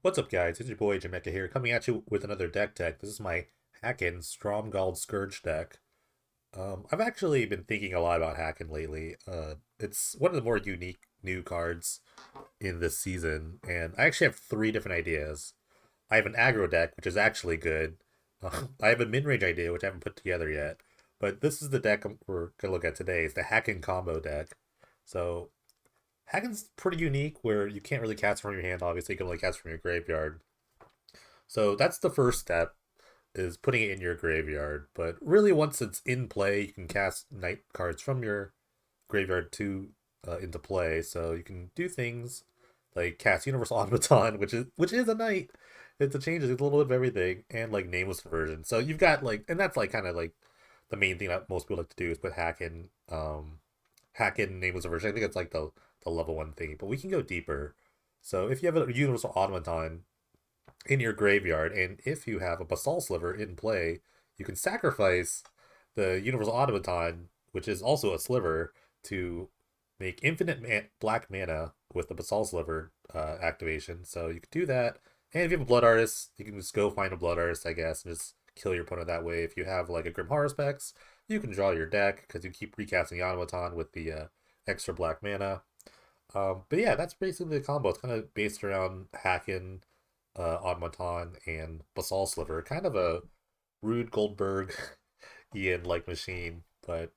What's up, guys? It's your boy Jamaica here, coming at you with another deck tech. This is my HAAKON Stromgald Scourge deck. I've actually been thinking a lot about HAAKON lately. It's one of the more unique new cards in this season, and I actually have three different ideas. I have an aggro deck, which is actually good. I have a mid-range idea, which I haven't put together yet. But this is the deck we're gonna look at today. It's the HAAKON combo deck. So HAAKON's pretty unique, where you can't really cast from your hand. Obviously, you can only cast from your graveyard. So that's the first step, is putting it in your graveyard. But really, once it's in play, you can cast night cards from your graveyard to into play. So you can do things like cast Universal Automaton, which is a knight. It's a change. It's a little bit of everything, and like Nameless Version. So you've got like, and that's like kind of like the main thing that most people like to do is put hack in Nameless Version. I think it's like the level one thing, but we can go deeper. So if you have a Universal Automaton in your graveyard, and if you have a Basalt Sliver in play, you can sacrifice the Universal Automaton, which is also a sliver, to make infinite black mana with the Basalt Sliver activation. So you can do that. And if you have a Blood Artist, you can just go find a Blood Artist, I guess, and just kill your opponent that way. If you have like a Grim Haruspex, you can draw your deck because you keep recasting the Automaton with the extra black mana. But yeah, that's basically the combo. It's kind of based around hacking Automaton and Basalt Sliver. Kind of a rude Goldberg Ian like machine. But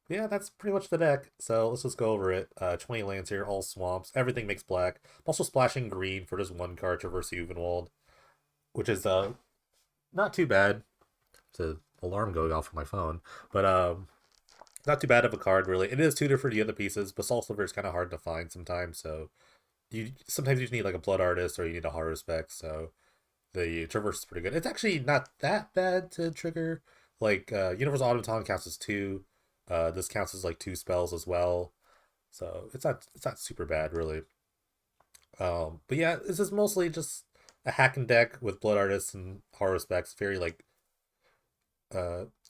yeah, that's pretty much the deck. So let's just go over it. 20 lands here, all swamps. Everything makes black. I'm also splashing green for just one card, Traverse Uvenwald, which is not too bad. It's an alarm going off on my phone. But not too bad of a card, really. It is tutored for the other pieces. Basalt Sliver is kind of hard to find sometimes, so you sometimes you just need like a Blood Artist or you need a Heart Respect. So the Traverse is pretty good. It's actually not that bad to trigger. Like Universal Automaton counts as two. This counts as like two spells as well. So it's not super bad really. But yeah, this is mostly just a hack and deck with Blood Artists and Heart Respects. Very like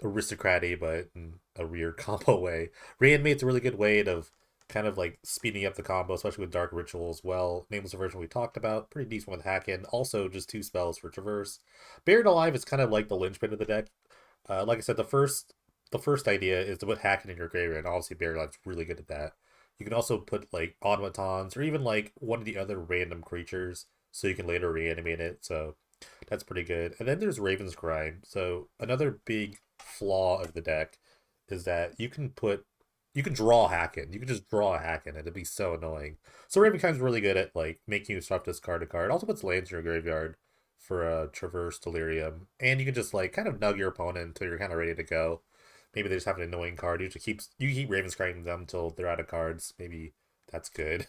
aristocratic, but in a weird combo way. Reanimate's a really good way of kind of like speeding up the combo, especially with Dark Ritual as well. Nameless Version we talked about, pretty decent with Hack-In. Also, just two spells for Traverse. Buried Alive is kind of like the linchpin of the deck. Like I said, the first idea is to put Hack-In in your graveyard, and obviously Buried Alive's really good at that. You can also put like automatons or even like one of the other random creatures, so you can later reanimate it. So that's pretty good. And then there's Raven's Crime. So another big flaw of the deck is that you can draw a hack in. You can just draw a hack in, and it'd be so annoying. So Raven Crime's really good at like making you swap this card to card. It also puts lands in your graveyard for a Traverse Delirium. And you can just like kind of nug your opponent until you're kind of ready to go. Maybe they just have an annoying card. You keep Raven's Crime them until they're out of cards. Maybe that's good.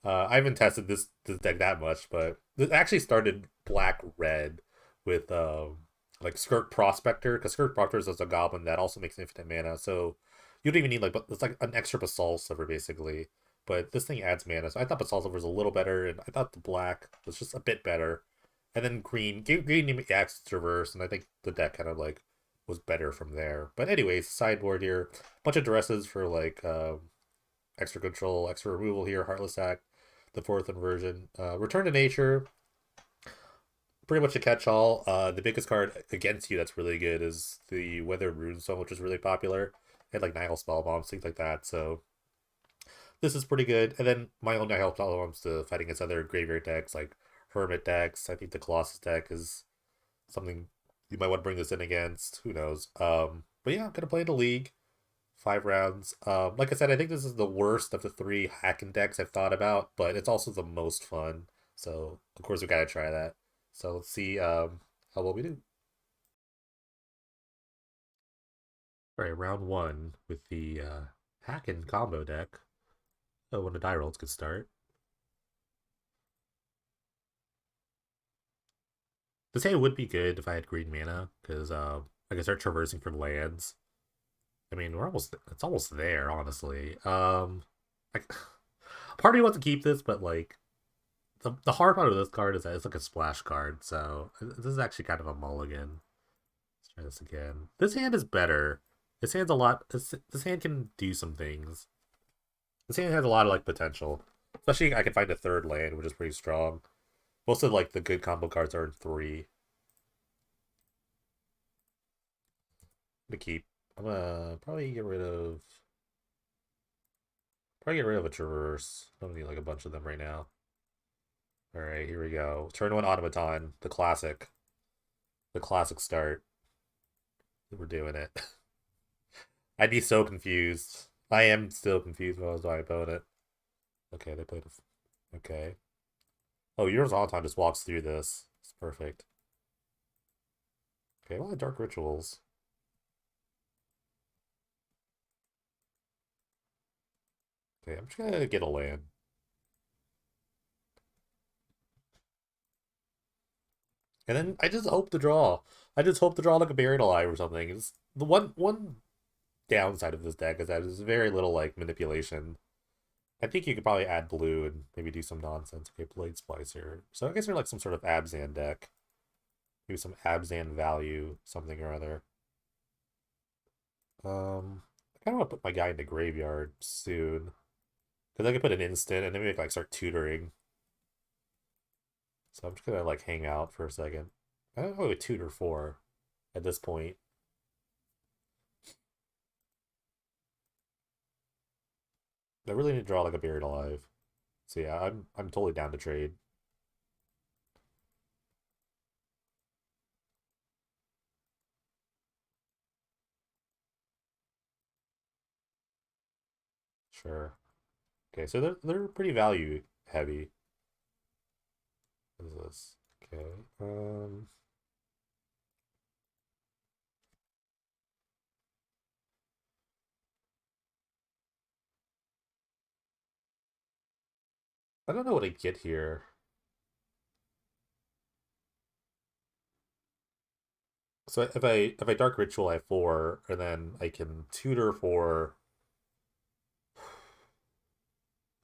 I haven't tested this deck that much, but it actually started black red with like Skirk Prospector, because Skirk Prospector is a goblin that also makes infinite mana. So you don't even need like, it's like an extra Basalt Sliver basically. But this thing adds mana, so I thought Basalt Sliver was a little better, and I thought the black was just a bit better. And then green acts Traverse, and I think the deck kind of like was better from there. But anyways, sideboard here, bunch of dresses for like extra control, extra removal here, Heartless Act, the fourth inversion. Return to Nature, pretty much a catch-all. The biggest card against you that's really good is the Weathered Runestone, which is really popular. And like Nihil Spellbombs, things like that. So this is pretty good. And then my own Nihil Spellbombs to fight against other graveyard decks like Hermit decks. I think the Colossus deck is something you might want to bring this in against. Who knows? But yeah, I'm gonna play the league. 5 rounds. Like I said, I think this is the worst of the three hacking decks I've thought about, but it's also the most fun. So of course we gotta try that. So let's see how well we do. All right, round one with the hacking combo deck. Oh, when the die rolls could start. This hand would be good if I had green mana, because I can start traversing for lands. I mean, it's almost there, honestly. I, part of me wants to keep this, but like the hard part of this card is that it's like a splash card, so this is actually kind of a mulligan. Let's try this again. This hand is better. This hand's a lot. This hand can do some things. This hand has a lot of like potential. Especially I can find a third land, which is pretty strong. Most of like the good combo cards are in 3 to keep. I'm gonna probably get rid of a traverse. Don't need like a bunch of them right now. All right, here we go. Turn 1 automaton, the classic start. We're doing it. I'd be so confused. I am still confused when I was my opponent. Okay, they played a. Okay. Oh, yours automaton just walks through this. It's perfect. Okay, a lot of dark rituals. Okay, I'm just gonna get a land. And then I just hope to draw. I just hope to draw like a Buried Alive or something. It's the one downside of this deck is that there's very little like manipulation. I think you could probably add blue and maybe do some nonsense. Okay, Blade Splicer. So I guess they're like some sort of Abzan deck. Maybe some Abzan value, something or other. I kind of want to put my guy in the graveyard soon. Because I could put an instant and then maybe like start tutoring. So I'm just gonna like hang out for a second. I don't know what tutor for at this point. I really need to draw like a Buried Alive. So yeah, I'm totally down to trade. Sure. Okay, so they're pretty value heavy. What is this? Okay. I don't know what I get here. So if I Dark Ritual, I have 4, and then I can tutor for.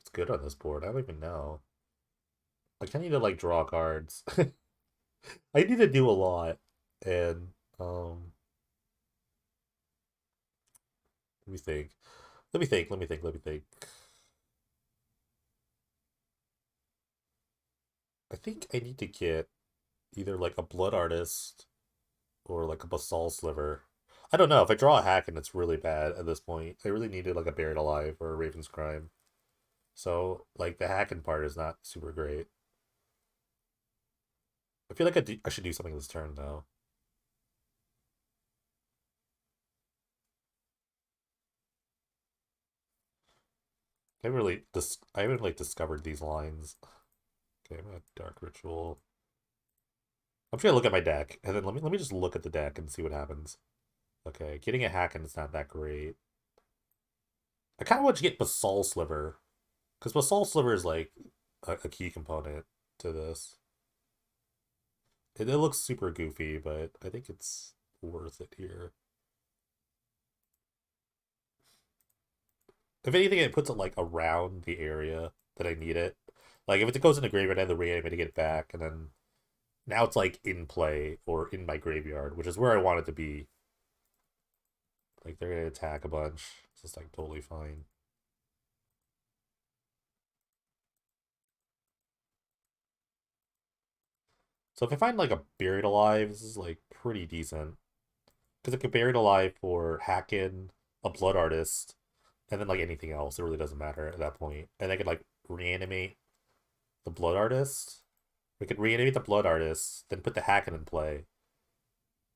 It's good on this board. I don't even know. I kind of need to like draw cards. I need to do a lot, and um, let me think. Let me think. Let me think. Let me think. I think I need to get either like a Blood Artist or like a Basalt Sliver. I don't know. If I draw a hack and it's really bad at this point, I really needed like a Buried Alive or a Raven's Crime. So like the hacking part is not super great. I feel like I should do something this turn though. I haven't like discovered these lines. Okay, I'm gonna Dark Ritual. I'm just gonna look at my deck and then let me just look at the deck and see what happens. Okay, getting a hack and it's not that great. I kind of want to get Basalt Sliver because Basalt Sliver is like a key component to this. It looks super goofy, but I think it's worth it here. If anything, it puts it like around the area that I need it. Like if it goes in the graveyard, I have the reanimate to get it back, and then now it's like in play or in my graveyard, which is where I want it to be. Like they're gonna attack a bunch. It's just like totally fine. So if I find like a Buried Alive, this is like pretty decent. Because like a Buried Alive for Hacken, a Blood Artist, and then like anything else, it really doesn't matter at that point. And I could like reanimate the Blood Artist. We could reanimate the Blood Artist, then put the Hacken in play.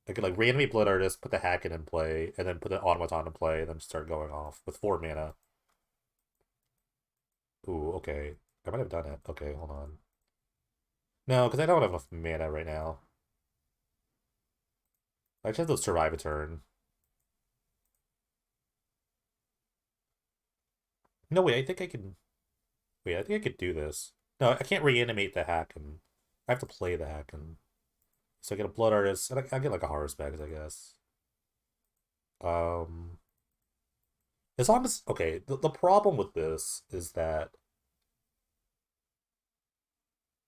I could like reanimate Blood Artist, put the Hacken in play, and then put the Automaton in play, and then start going off with 4 mana. Ooh, okay. I might have done it. Okay, hold on. No, because I don't have enough mana right now. I just have to survive a turn. No, wait, I think I can. Wait, I think I could do this. No, I can't reanimate the Hacken. I have to play the Hacken. So I get a Blood Artist, and I get like a Horus Bags, I guess. Um, as long as okay, the problem with this is that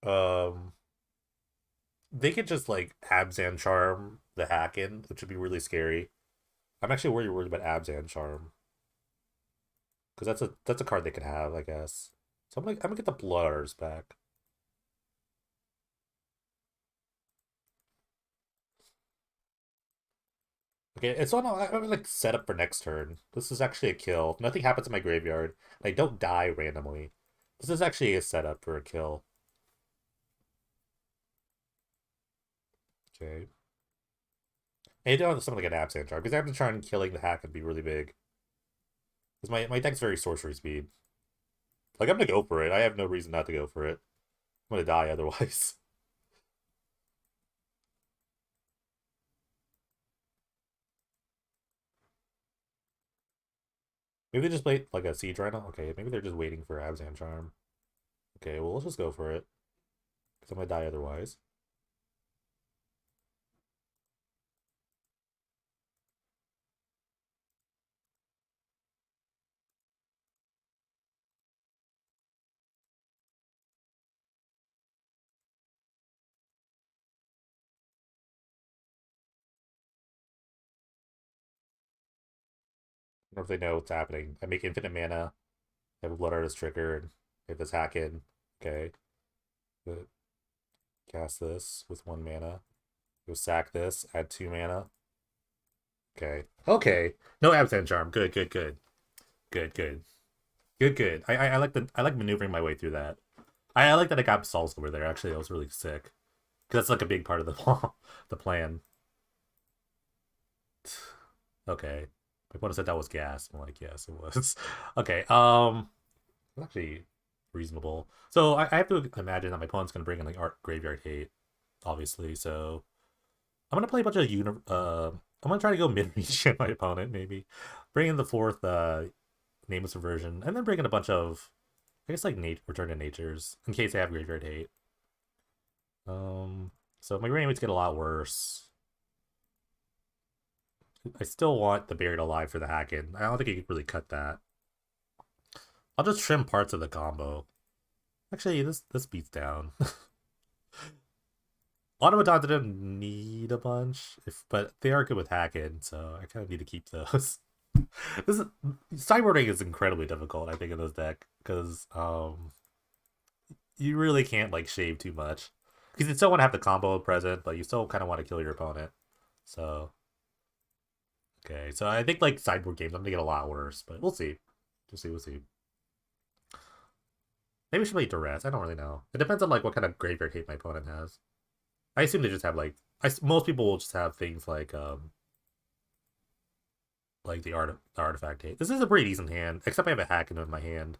um they could just like Abzan Charm the Hacken, which would be really scary. I'm actually worried about Abzan Charm because that's a card they could have, I guess. So I'm gonna get the Blood Artist back. Okay, it's on. I'm like set up for next turn. This is actually a kill. Nothing happens in my graveyard. I don't die randomly. This is actually a setup for a kill. Okay. And you don't have something like an Absent Charm, because Absent Charm killing the hack would be really big. Because my deck's very sorcery speed. Like, I'm gonna go for it. I have no reason not to go for it. I'm gonna die otherwise. Maybe they just played like a Siege Rhino? Okay, maybe they're just waiting for Absent Charm. Okay, well, let's just go for it. Because I'm gonna die otherwise. I don't know if they know what's happening. I make infinite mana. I have a Blood Artist trigger, and I have this hack in. Okay. Good. Cast this with 1 mana. Go sack this, add 2 mana. Okay. Okay. No Absent Charm. Good, good, good. Good, good. Good, good. I like maneuvering my way through that. I like that I got Sal's over there. Actually, that was really sick. Because that's like a big part of the the plan. Okay. My opponent said that was gas. I'm like, yes, it was. Okay. Actually reasonable. So I have to imagine that my opponent's gonna bring in like art graveyard hate, obviously. So I'm gonna play a bunch of I'm gonna try to go mid range at my opponent, maybe. Bring in the fourth nameless version, and then bring in a bunch of I guess like return to natures in case they have graveyard hate. So my rain rates get a lot worse. I still want the buried alive for the hack-in. I don't think you could really cut that. I'll just trim parts of the combo. Actually, this beats down. Automaton didn't need a bunch, but they are good with hack-in, so I kind of need to keep those. This is, sideboarding is incredibly difficult, I think, in this deck because you really can't like shave too much because you still want to have the combo present, but you still kind of want to kill your opponent. So okay, so I think like sideboard games, I'm gonna get a lot worse, but we'll see. We'll see. We'll see. Maybe we should play Duress. I don't really know. It depends on like what kind of graveyard hate my opponent has. I assume they just have like most people will just have things like the artifact hate. This is a pretty decent hand, except I have a hack in my hand,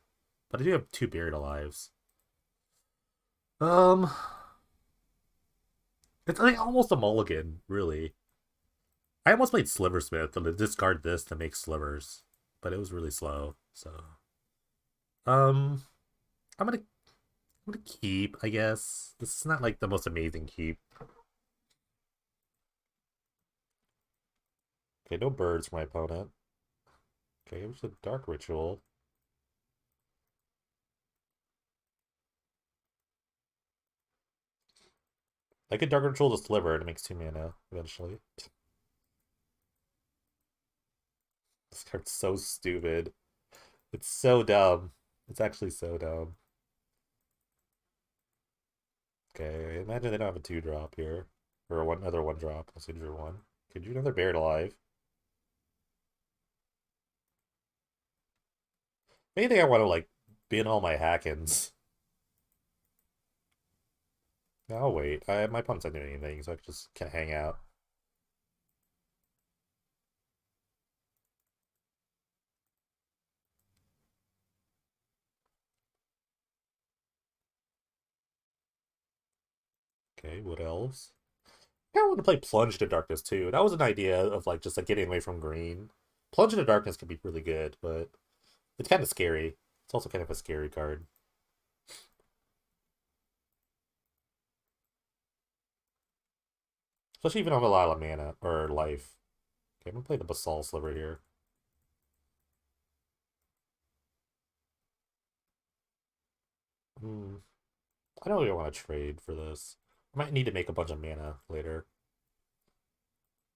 but I do have 2 buried alives. Um, it's like almost a mulligan, really. I almost played Sliversmith to discard this to make slivers, but it was really slow. So, um, I'm gonna keep. I guess this is not like the most amazing keep. Okay, no birds for my opponent. Okay, it was a dark ritual. I could dark ritual the sliver and it makes 2 mana eventually. This card's so stupid. It's so dumb. It's actually so dumb. Okay, imagine they don't have a 2-drop here. Or one other 1-drop. Let's drew one. Could you another Buried Alive? Maybe I want to like bin all my Hackens. No, wait. My opponent's not doing anything, so I just can hang out. Okay, what else? I want to play Plunge into Darkness too. That was an idea of like just like getting away from green. Plunge into Darkness could be really good, but it's kind of scary. It's also kind of a scary card. Especially if you don't have a lot of mana or life. Okay, I'm gonna play the Basalt Sliver here. Hmm. I don't really want to trade for this. I might need to make a bunch of mana later.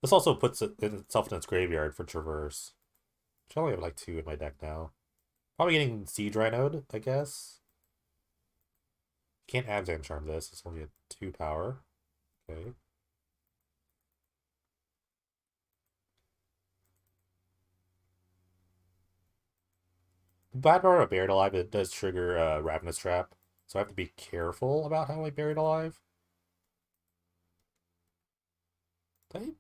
This also puts itself in its graveyard for Traverse. Which I only have like 2 in my deck now. Probably getting Siege Rhinoed, I guess. Can't Abzan Charm this. It's only a 2 power. Okay. Bad part about Buried Alive, it does trigger Ravenous Trap, so I have to be careful about how I Buried Alive. Did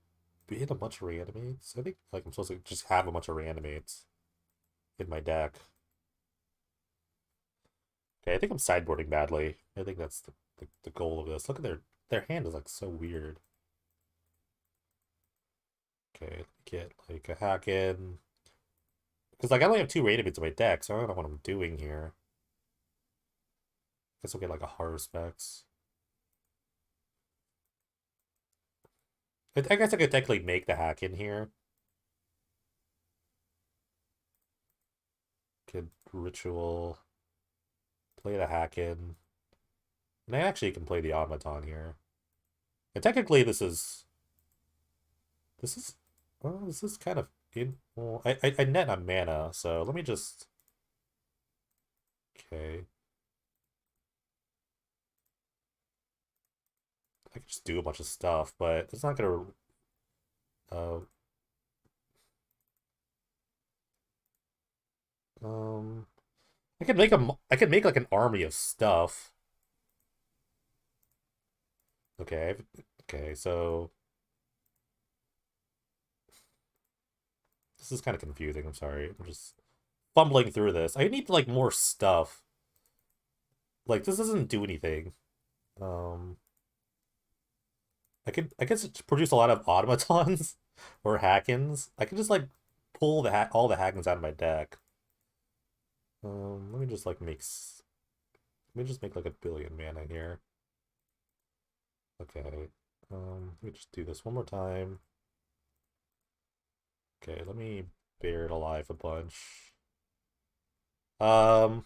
I hit a bunch of reanimates? I think like I'm supposed to just have a bunch of reanimates in my deck. Okay, I think I'm sideboarding badly. I think that's the goal of this. Look at their hand is like so weird. Okay, let me get like a HAAKON. Because like I only have 2 reanimates in my deck, so I don't know what I'm doing here. Guess we'll get like a Haruspex. I guess I could technically make the HAAKON here. Could Ritual. Play the HAAKON. And I actually can play the Automaton here. And technically this is... Well, this is kind of... Well, I net on mana, so let me just... Okay. I could just do a bunch of stuff, but it's not gonna... Um... I could make like an army of stuff. Okay, okay, so... This is kind of confusing, I'm sorry. I'm just fumbling through this. I need like more stuff. Like this doesn't do anything. Um I could produce a lot of automatons or HAAKONs. I could just like pull all the HAAKONs out of my deck. Let me just like let me just make like a billion mana here. Okay. Let me just do this one more time. Okay, let me bear it alive a bunch. HAAKON,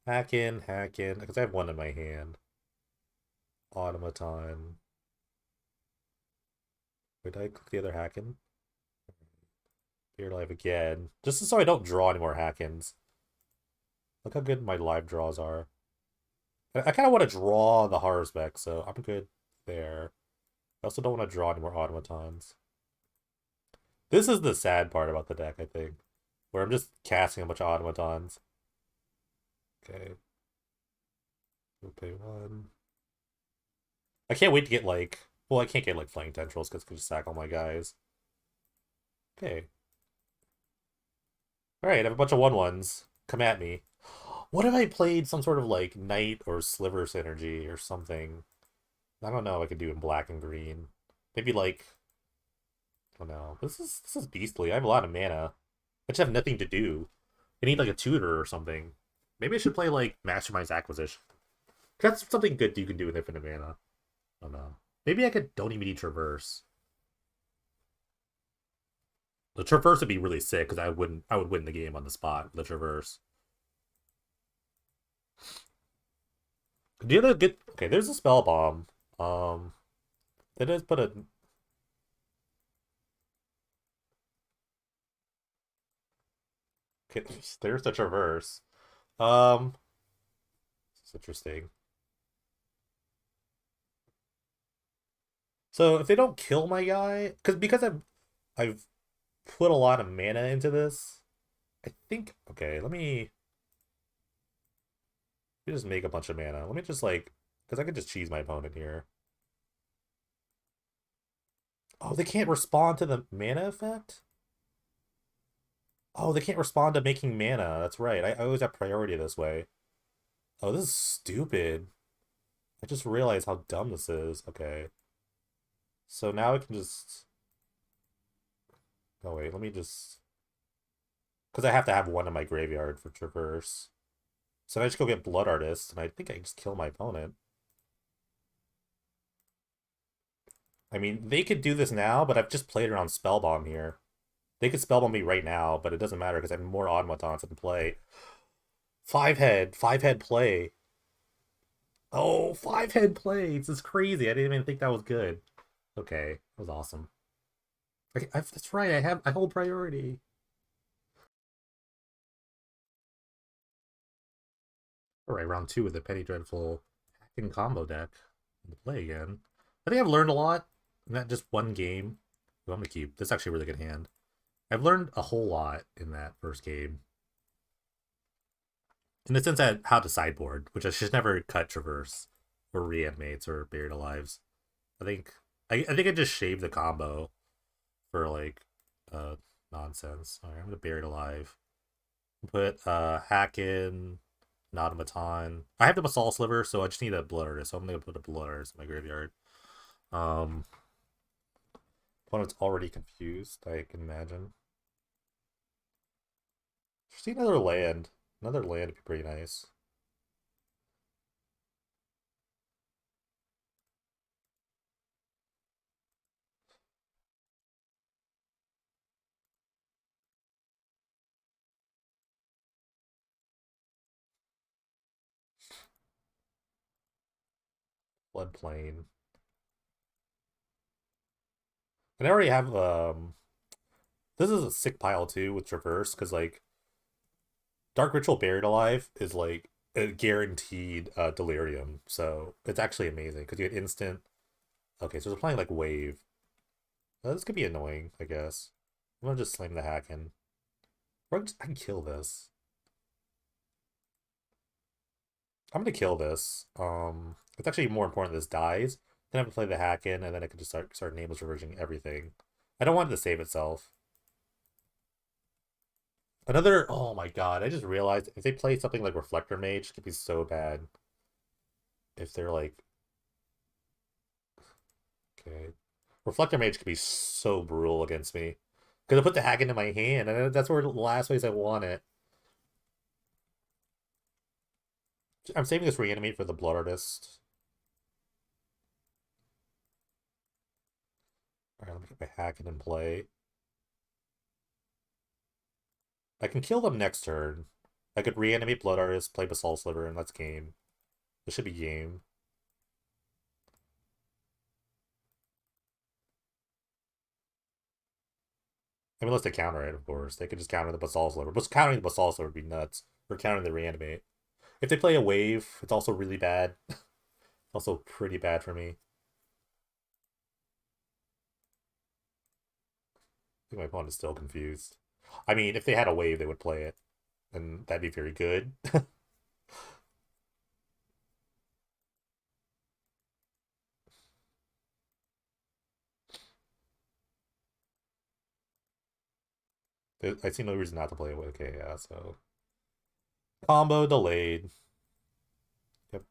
because I have one in my hand. Automaton. Wait, did I click the other HAAKON? Bear it alive again. Just so I don't draw any more HAAKONs. Look how good my live draws are. I kind of want to draw the Haruspex, so I'm good there. I also don't want to draw any more automatons. This is the sad part about the deck, I think. Where I'm just casting a bunch of automatons. Okay. We'll pay 1. I can't wait to get like... Well, I can't get like Flying Tendrils because I can just sack all my guys. Okay. Alright, I have a bunch of 1/1s. Come at me. What if I played some sort of like Knight or Sliver synergy or something? I don't know. I could do in black and green. Maybe like... I don't know. This is beastly. I have a lot of mana. I just have nothing to do. I need like a tutor or something. Maybe I should play like Mastermind's Acquisition. That's something good you can do with infinite mana. I don't know. Maybe I could don't even need Traverse. The Traverse would be really sick because I would win the game on the spot with the Traverse. The other good okay, there's a spell bomb. It is put a okay, there's the Traverse. Um it's interesting. So if they don't kill my guy, because I've put a lot of mana into this, I think okay, let me just make a bunch of mana. Let me just like because I could just cheese my opponent here. Oh, they can't respond to the mana effect? Oh, they can't respond to making mana. That's right. I always have priority this way. Oh, this is stupid. I just realized how dumb this is. Okay. So now I can just... Oh, wait. Let me just... Because I have to have one in my graveyard for Traverse. So I just go get Blood Artist, and I think I can just kill my opponent. I mean, they could do this now, but I've just played around Spellbomb here. They could Spellbomb me right now, but it doesn't matter because I have more automatons in play. 5-head play. Oh, 5-head play. This is crazy. I didn't even think that was good. Okay, that was awesome. That's right. I hold priority. All right, round 2 with the Penny Dreadful HAAKON combo deck to play again. I think I've learned a lot in that just one game. Well, I'm gonna keep this. Is actually a really good hand. I've learned a whole lot in that first game. in the sense that how to sideboard, which I should never cut traverse or reanimates or buried alives. I think I think I just shaved the combo for like uh nonsense. Alright, I'm gonna bury it alive. Put hack in an automaton. I have the basalt sliver, so I just need a blood artist. So I'm gonna put a blood artist in my graveyard. Um Opponent's already confused, I can imagine. See another land. Another land would be pretty nice. Floodplain. And I already have this is a sick pile too with traverse, because like Dark Ritual Buried Alive is like a guaranteed delirium. So it's actually amazing because you get instant. Okay, so they're playing like wave. This could be annoying, I guess. I'm gonna just slam the hack in. Or I can kill this. I'm gonna kill this. It's actually more important this dies. Then I have to play the hack in, and then I can just start nameless reversing everything. I don't want it to save itself. Another. Oh my god! I just realized if they play something like Reflector Mage, it could be so bad. If they're like, okay, Reflector Mage could be so brutal against me. Because I put the hack into my hand, and that's where the last place I want it. I'm saving this reanimate for the Blood Artist. Alright, let me get my hack in play. I can kill them next turn. I could reanimate Blood Artist, play Basalt Sliver, and that's game. This should be game. I mean, unless they counter it, of course. They could just counter the Basalt Sliver. But countering the Basalt Sliver would be nuts. Or countering the reanimate. If they play a wave, it's also really bad. Also pretty bad for me. I think my opponent is still confused. I mean, if they had a wave, they would play it. And that'd be very good. I see no reason not to play it with. Okay, yeah, so. Combo delayed. Yep.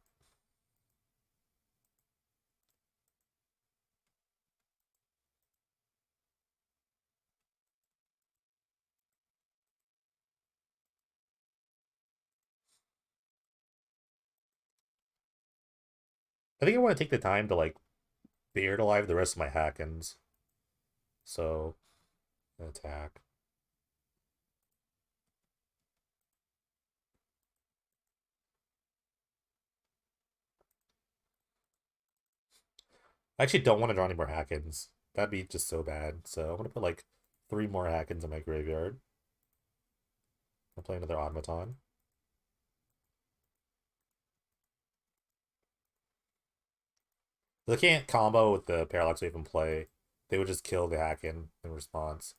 I think I want to take the time to, like, beard alive the rest of my Hackens. So, attack. I actually don't want to draw any more Hackens. That'd be just so bad. So I'm gonna put like 3 more Hackens in my graveyard. I'll play another Automaton. They can't combo with the Parallax Wave and play. They would just kill the Hacken in response.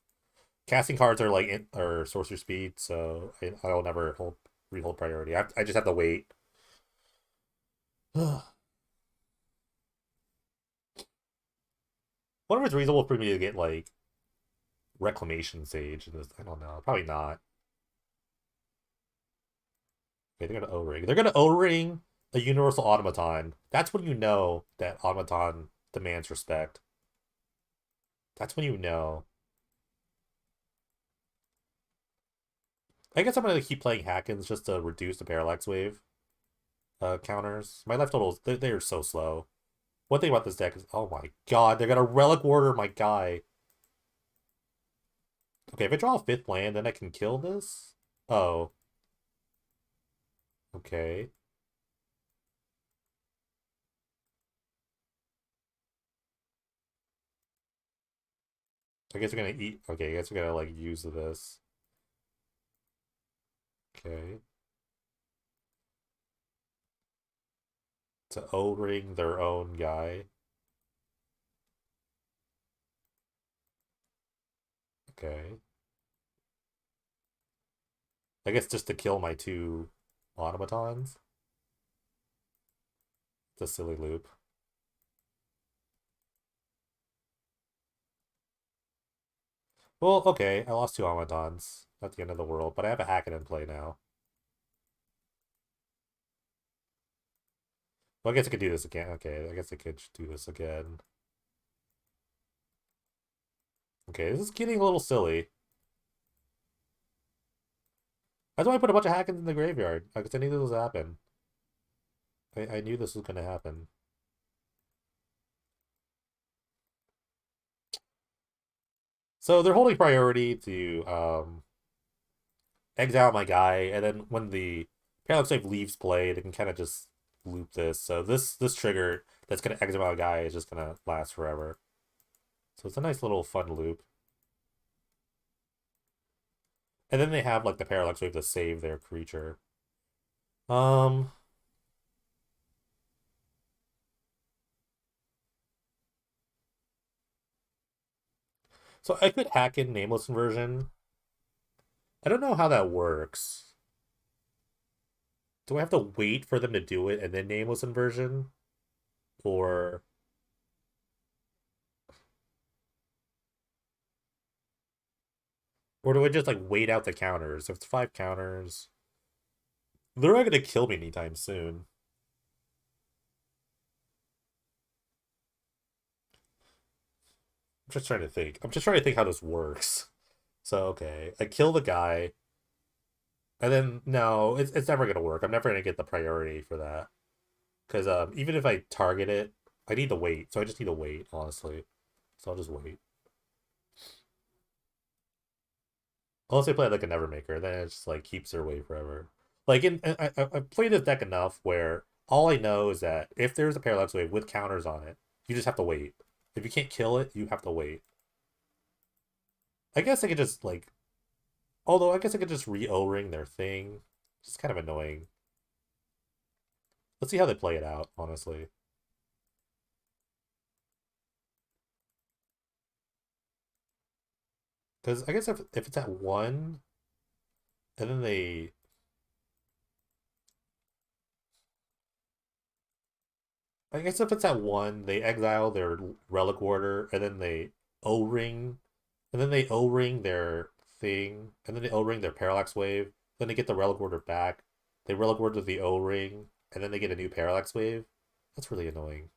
Casting cards are like or sorcerer speed, so I'll never rehold priority. I just have to wait. Wonder if it's reasonable for me to get like Reclamation Sage in this. I don't know. Probably not. Okay, they're gonna O-ring. They're gonna O-ring a universal automaton. That's when you know that automaton demands respect. That's when you know. I guess I'm gonna keep playing Hackens just to reduce the parallax wave counters. My life totals they are so slow. One thing about this deck is, oh my god, they're gonna relic order my guy. Okay, if I draw a 5th land, then I can kill this. Oh, okay. I guess we're gonna eat. Okay, I guess we're gonna like use this. Okay. To O-ring their own guy. Okay. I guess just to kill my 2 automatons. It's a silly loop. Well, okay, I lost two automatons. Not the end of the world, but I have a Hackett in play now. Well, I guess I could do this again. Okay, I guess I could do this again. Okay, this is getting a little silly. That's why I put a bunch of Hackens in the graveyard. Because I knew this was happen. I knew this was going to happen. So they're holding priority to exile my guy, and then when the Parallax Wave leaves play, they can kind of just loop this. So this trigger that's going to exile my guy is just going to last forever. So it's a nice little fun loop. And then they have like the Parallax Wave to save their creature. Um, so I could hack in Nameless Inversion. I don't know how that works. Do I have to wait for them to do it and then Nameless Inversion? Or do I just like wait out the counters? If it's 5 counters, they're not gonna kill me anytime soon. I'm just trying to think. I'm just trying to think how this works. So okay, I kill the guy, and then no, it's never gonna work. I'm never gonna get the priority for that because even if I target it, I need to wait. So I just need to wait, honestly. So I'll just wait. Unless they play like a Nevermaker, then it just like keeps their way forever. Like I played this deck enough where all I know is that if there's a Parallax Wave with counters on it, you just have to wait. If you can't kill it, you have to wait. I guess I could just like, although I guess I could just re-O-ring their thing. It's kind of annoying. Let's see how they play it out, honestly. Because I guess if it's at 1, and then they... I guess if it's at 1, they exile their Relic Warder, and then they O-ring, and then they O-ring their thing, and then they O-ring their Parallax Wave, then they get the Relic Warder back, they Relic Warder the O-ring, and then they get a new Parallax Wave. That's really annoying.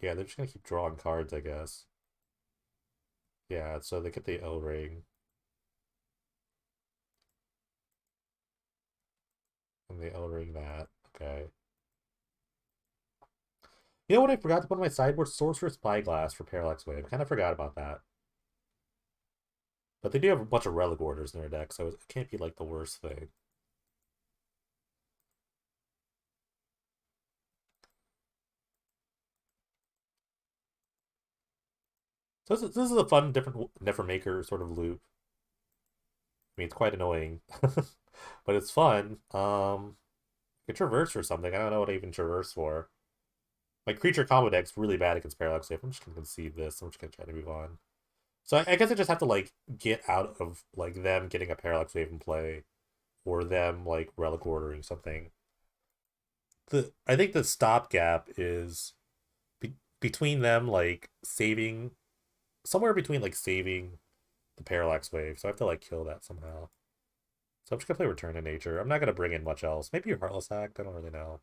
Yeah, they're just gonna keep drawing cards, I guess. Yeah, so they get the O-ring, and they O-ring that. Okay. You know what I forgot to put on my sideboard? Sorcerer Spyglass for Parallax Wave. I kind of forgot about that. But they do have a bunch of Relic Orders in their deck, so it can't be like the worst thing. So this is a fun, different Nevermaker sort of loop. I mean, it's quite annoying, but it's fun. I could traverse or something. I don't know what I even traverse for. My creature combo deck's really bad against Parallax Wave. I'm just gonna concede this. I'm just gonna try to move on. So I guess I just have to like get out of like them getting a Parallax Wave in play, or them like Relic Ordering something. I think the stopgap is between them like saving somewhere between like saving the Parallax Wave. So I have to like kill that somehow. So I'm just gonna play Return to Nature. I'm not gonna bring in much else. Maybe Heartless Act. I don't really know.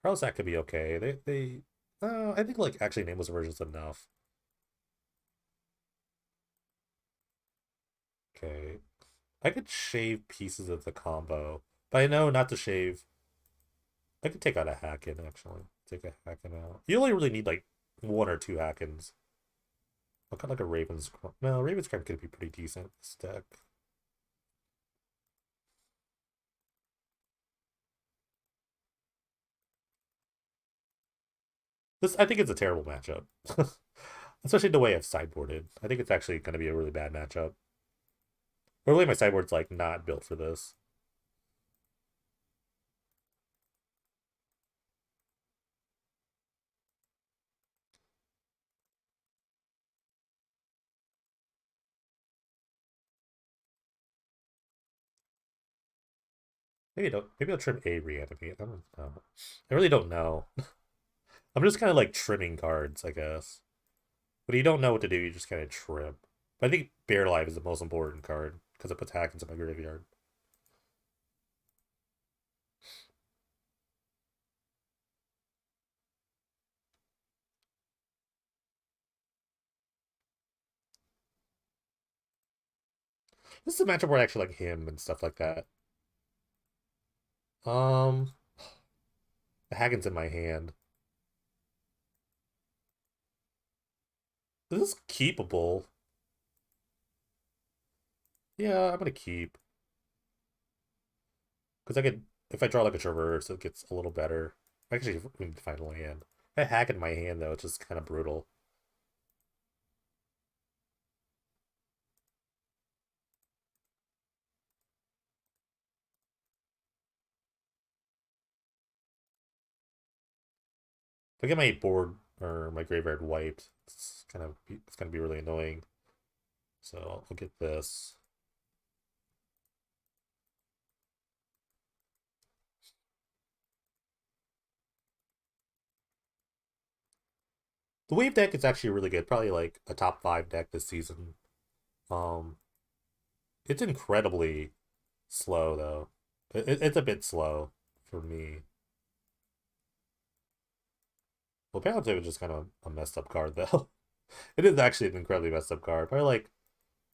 Heartless Act could be okay. I think like actually Nameless Version's enough. Okay, I could shave pieces of the combo, but I know not to shave. I could take out a Hacken actually. Take a Hacken out. You only really need like 1 or 2 Hackens. I'll cut like a Raven's. No, Raven's Crime could be pretty decent this deck. This I think it's a terrible matchup, especially the way I've sideboarded. I think it's actually going to be a really bad matchup. Or really, my sideboard's like not built for this. Maybe I'll trim a reanimate. I don't know. I really don't know. I'm just kind of like trimming cards, I guess. But you don't know what to do, you just kind of trim. But I think Bear Life is the most important card because it puts hack into my graveyard. This is a matchup where I actually like him and stuff like that. Um, the Hagen's in my hand. This is keepable. Yeah, I'm gonna keep. Because I could, if I draw like a traverse, it gets a little better. Actually, we need to find a land. I hack in my hand though, it's just kind of brutal. If I get my board or my graveyard wiped, it's gonna be really annoying. So I'll get this. The wave deck is actually really good. Probably like a top 5 deck this season. Um, it's incredibly slow though. It's a bit slow for me. Well, Paladin is just kind of a messed up card though. It is actually an incredibly messed up card. Probably like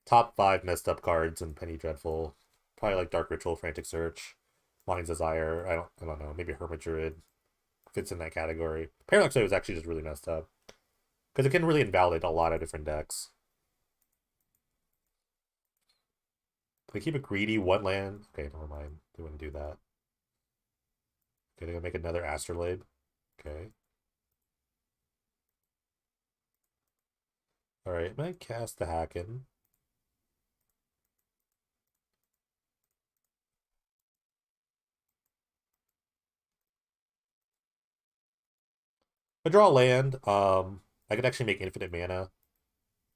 top 5 messed up cards in Penny Dreadful. Probably like Dark Ritual, Frantic Search, Mind's Desire. I don't know. Maybe Hermit Druid fits in that category. Parallax Wave is actually just really messed up because it can really invalidate a lot of different decks. They keep it greedy, one land. Okay, never mind. They wouldn't do that. Okay, they're gonna make another Astrolabe. Okay. Alright, I'm gonna cast the HAAKON. I draw a land. I could actually make infinite mana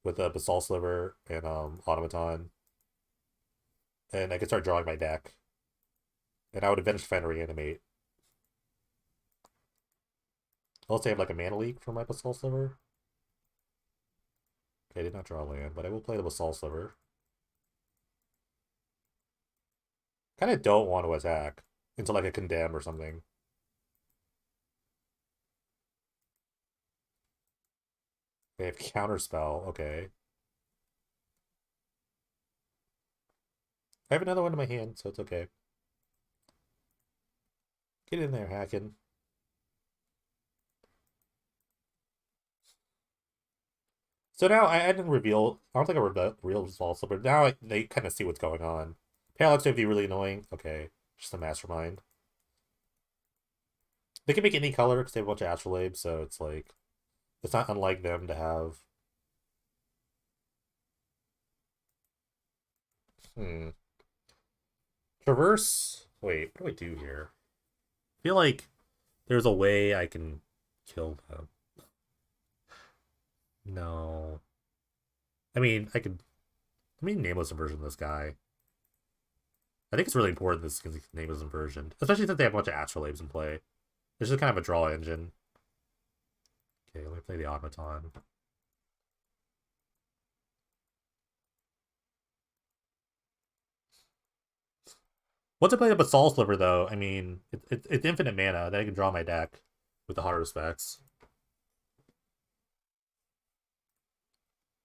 with a Basalt Sliver and Automaton. And I could start drawing my deck. And I would eventually find a reanimate. I'll say I have like a mana leak for my Basalt Sliver. Okay, I did not draw a land, but I will play the Basalt Sliver. Kind of don't want to attack into like a condemn or something. They have counterspell. Okay. I have another one in my hand, so it's okay. Get in there, HAAKON. So now I didn't reveal. I don't think I revealed this also, but now they kind of see what's going on. Parallax would be really annoying. Okay, just a mastermind. They can make any color because they have a bunch of astrolabes, so it's like it's not unlike them to have. Hmm. Traverse. Wait, what do I do here? I feel like there's a way I can kill them. No. I mean, I could. Let me nameless inversion this guy. I think it's really important this nameless inversion, especially since they have a bunch of astrolabes in play. It's just kind of a draw engine. Okay, let me play the automaton. Once I play the Basalt Sliver, though, I mean, it's infinite mana. Then I can draw my deck with the hard respects.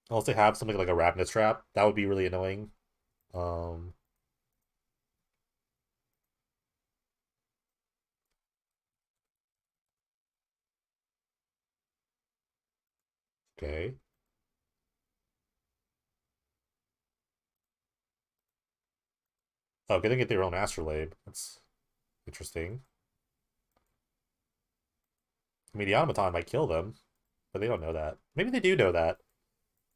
I'll also have something like a Ravenous Trap. That would be really annoying. Um, okay. Oh, they get their own Astrolabe. That's interesting. I mean, the Automaton might kill them, but they don't know that. Maybe they do know that.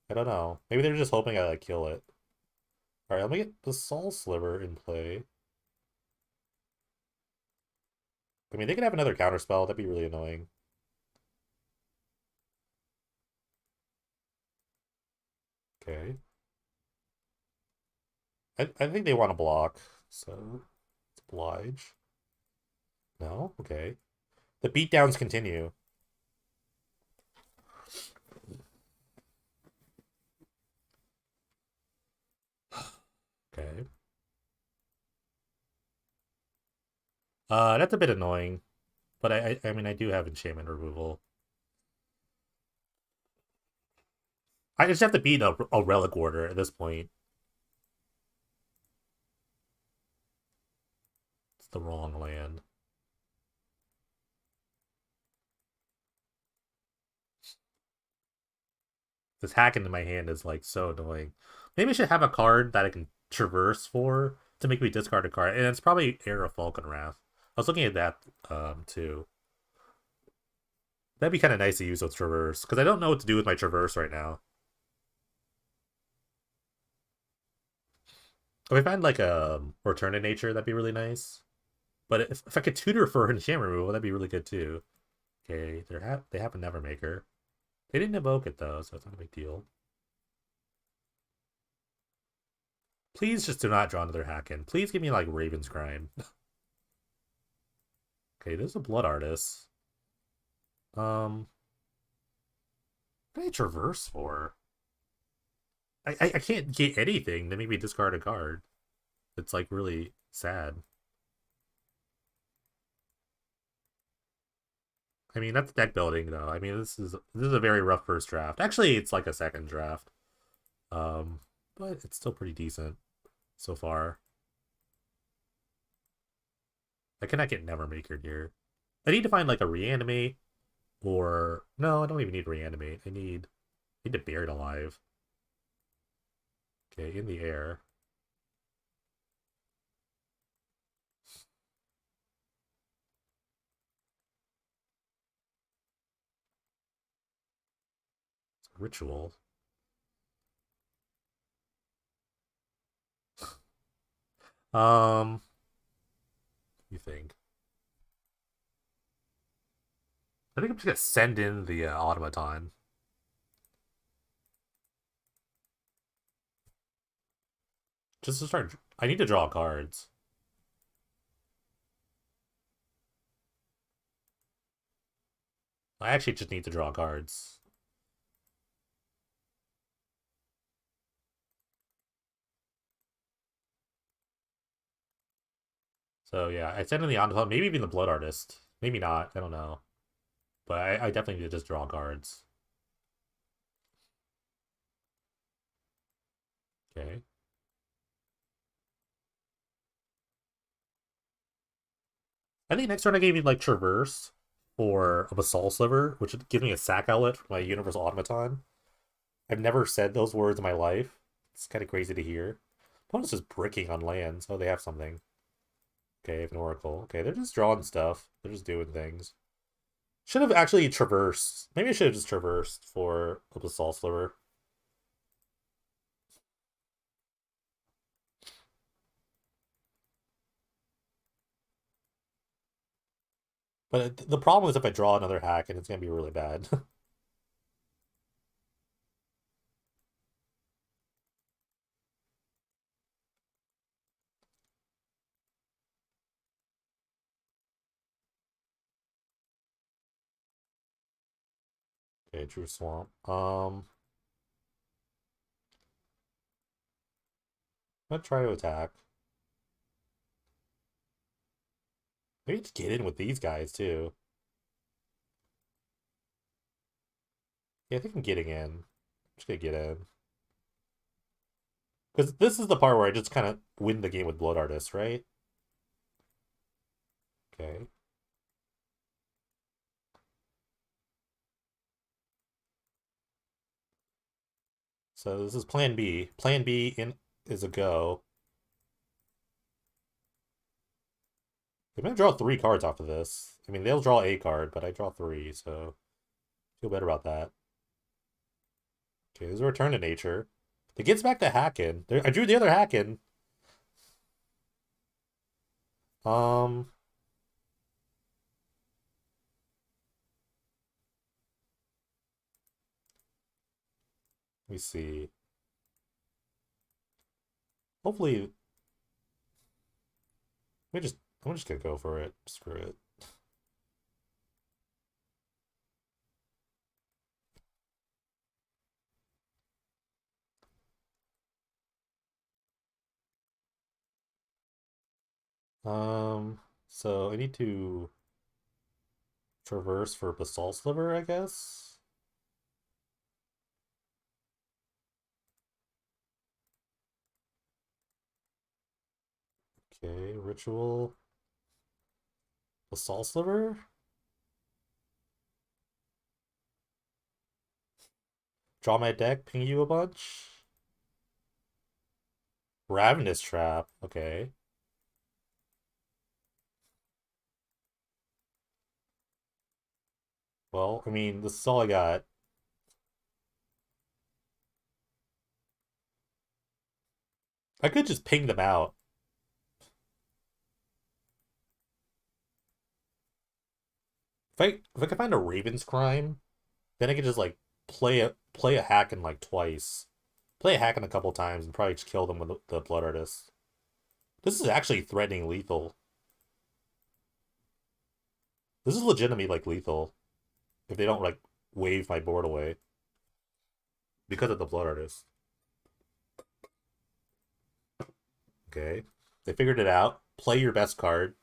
I don't know. Maybe they're just hoping I like kill it. All right, let me get the Soul Sliver in play. I mean, they could have another counterspell. That'd be really annoying. Okay. I think they want to block, so Oblige. No? Okay. The beatdowns continue. Okay. That's a bit annoying. But I mean, I do have enchantment removal. I just have to beat a relic order at this point. It's the wrong land. This hack into my hand is like so annoying. Maybe I should have a card that I can traverse for to make me discard a card, and it's probably Heir of Falconwrath. I was looking at that too. That'd be kind of nice to use with traverse because I don't know what to do with my traverse right now. If I find like a return to nature, that'd be really nice. But if I could tutor for enchantment removal, that'd be really good too. Okay, they have a Nevermaker. They didn't evoke it though, so it's not a big deal. Please just do not draw another HAAKON. Please give me like Raven's Crime. Okay, this is a Blood Artist. What do I traverse for? I can't get anything to make me discard a card. It's like really sad. I mean, that's deck building though. I mean, this is a very rough first draft. Actually, it's like a second draft. Um, but it's still pretty decent so far. I cannot get Nevermaker here. I need to find like a reanimate or no, I don't even need reanimate. I need to bury it alive. Okay, in the air. It's a ritual. Um, you think? I think I'm just gonna send in the automaton. Just to start. I need to draw cards. I actually just need to draw cards. So yeah, I send in the automaton, maybe even the blood artist. Maybe not. I don't know. But I definitely need to just draw cards. Okay. I think next turn I gave you like Traverse for a Basalt Sliver, which would give me a sack outlet for my Universal Automaton. I've never said those words in my life. It's kind of crazy to hear. Opponent's just bricking on lands. Oh, they have something. Okay, I have an Oracle. Okay, they're just drawing stuff. They're just doing things. Should have actually traversed. Maybe I should have just traversed for a Basalt Sliver. But the problem is if I draw another hack and it's going to be really bad. Okay, True Swamp. I'm going to try to attack. Maybe just get in with these guys too. Yeah, I think I'm getting in. I'm just going to get in. Because this is the part where I just kind of win the game with Blood Artist, right? Okay. So this is Plan B. Plan B in is a go. They're gonna draw 3 cards off of this. I mean, they'll draw a card, but I draw 3, so feel better about that. Okay, there's a Return to Nature. It gets back to HAAKON. I drew the other HAAKON. Um, let me see. Hopefully, I'm just gonna go for it. Screw it. So I need to traverse for Basalt Sliver, I guess. Okay, ritual. Basalt Sliver? Draw my deck, ping you a bunch. Ravenous Trap. Okay. Well, I mean, this is all I got. I could just ping them out. If I could find a Raven's Crime, then I could just like play a hack in like twice. Play a hack in a couple times and probably just kill them with the Blood Artist. This is actually threatening lethal. This is legitimately like lethal. If they don't like wave my board away. Because of the Blood Artist. Okay. They figured it out. Play your best card.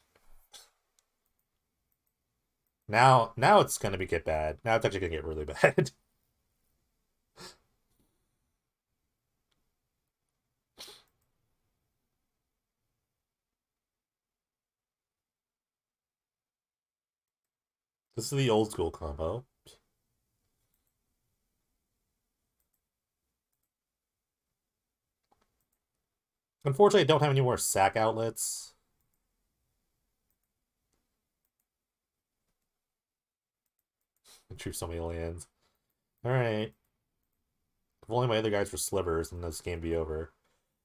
Now it's gonna get bad. Now it's actually gonna get really bad. This is the old school combo. Unfortunately, I don't have any more sack outlets. I drew so many lands. Alright. If only my other guys were slivers, and this game be over.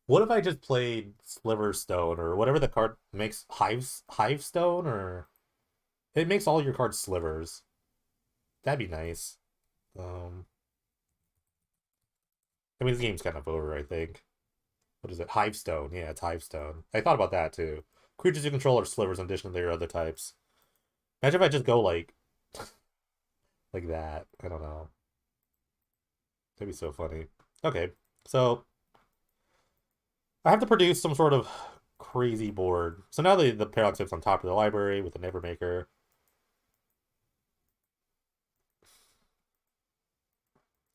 What if I just played Sliver Stone or whatever the card makes Hive Stone or it makes all your cards slivers. That'd be nice. Um I mean this game's kind of over, I think. What is it? Hive Stone. Yeah, it's Hive Stone. I thought about that too. Creatures you control are slivers in addition to their other types. Imagine if I just go like that. I don't know. That'd be so funny. Okay, so I have to produce some sort of crazy board. So now the Parallax Tip's on top of the library with the Nevermaker.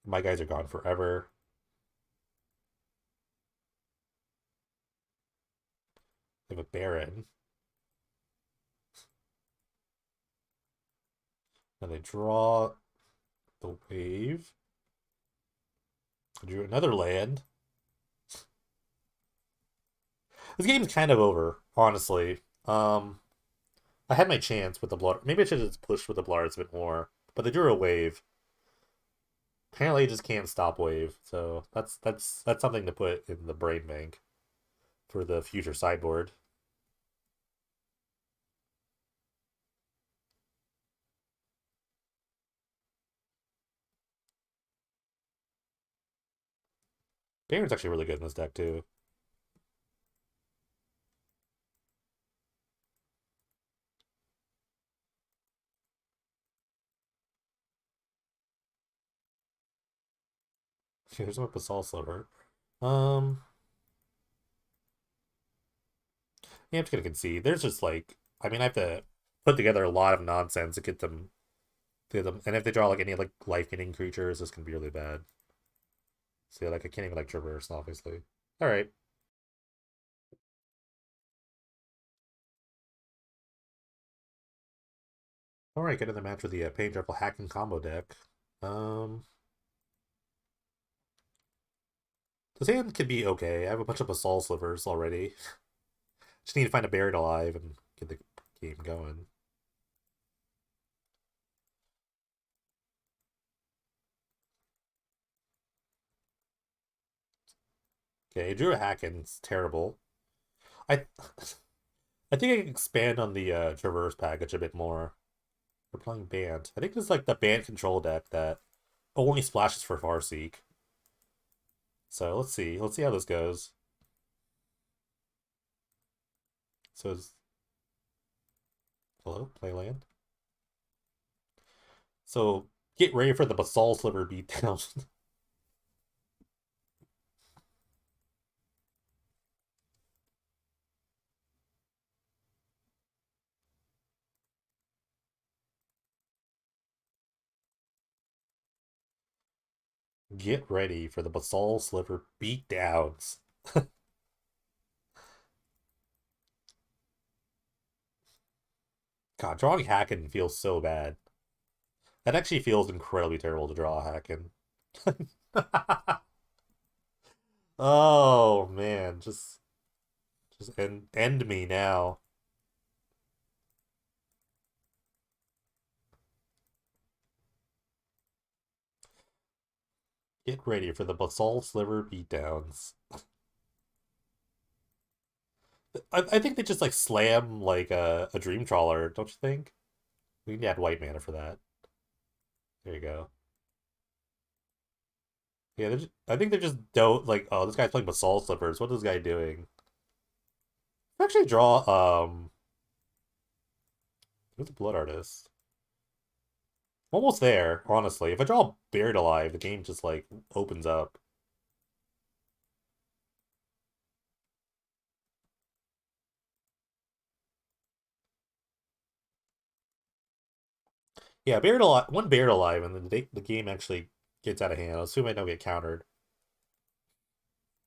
My guys are gone forever. They have a Baron. And they draw the wave. I drew another land. This game's kind of over, honestly. I had my chance with the blood. Maybe I should have just pushed with the Blards a bit more. But they drew a wave. Apparently, I just can't stop wave. So that's something to put in the brain bank for the future sideboard. Baron's actually really good in this deck too. Here's my Basalt Sliver. Um, yeah, I'm just gonna concede. There's just like, I mean, I have to put together a lot of nonsense to get them, and if they draw like any like life-gaining creatures, this can be really bad. So yeah, like I can't even like traverse, obviously. All right. All right, get in the match with the Pain Triple HAAKON combo deck. Um, this hand could be okay. I have a bunch of Basalt Slivers already. Just need to find a Buried Alive and get the game going. Okay, drew a HAAKON. It's terrible. I I think I can expand on the Traverse package a bit more. We're playing Band. I think this is like the Band control deck that only splashes for Farseek. So let's see. Let's see how this goes. So Hello, playland. So get ready for the basalt sliver beatdown. Get ready for the basalt sliver beatdowns. God, drawing HAAKON feels so bad. That actually feels incredibly terrible to draw HAAKON. Oh man, just end me now. Get ready for the basalt sliver beatdowns. I think they just like slam like a dream trawler, don't you think? We need to add white mana for that. There you go. Yeah, I think they just don't like. Oh, this guy's playing basalt slippers. What is this guy doing? Actually, draw. Who's the blood artist? Almost there, honestly. If I draw Buried Alive, the game just like opens up. Yeah, Buried Alive. One Buried Alive, and then the game actually gets out of hand. I assume I don't get countered.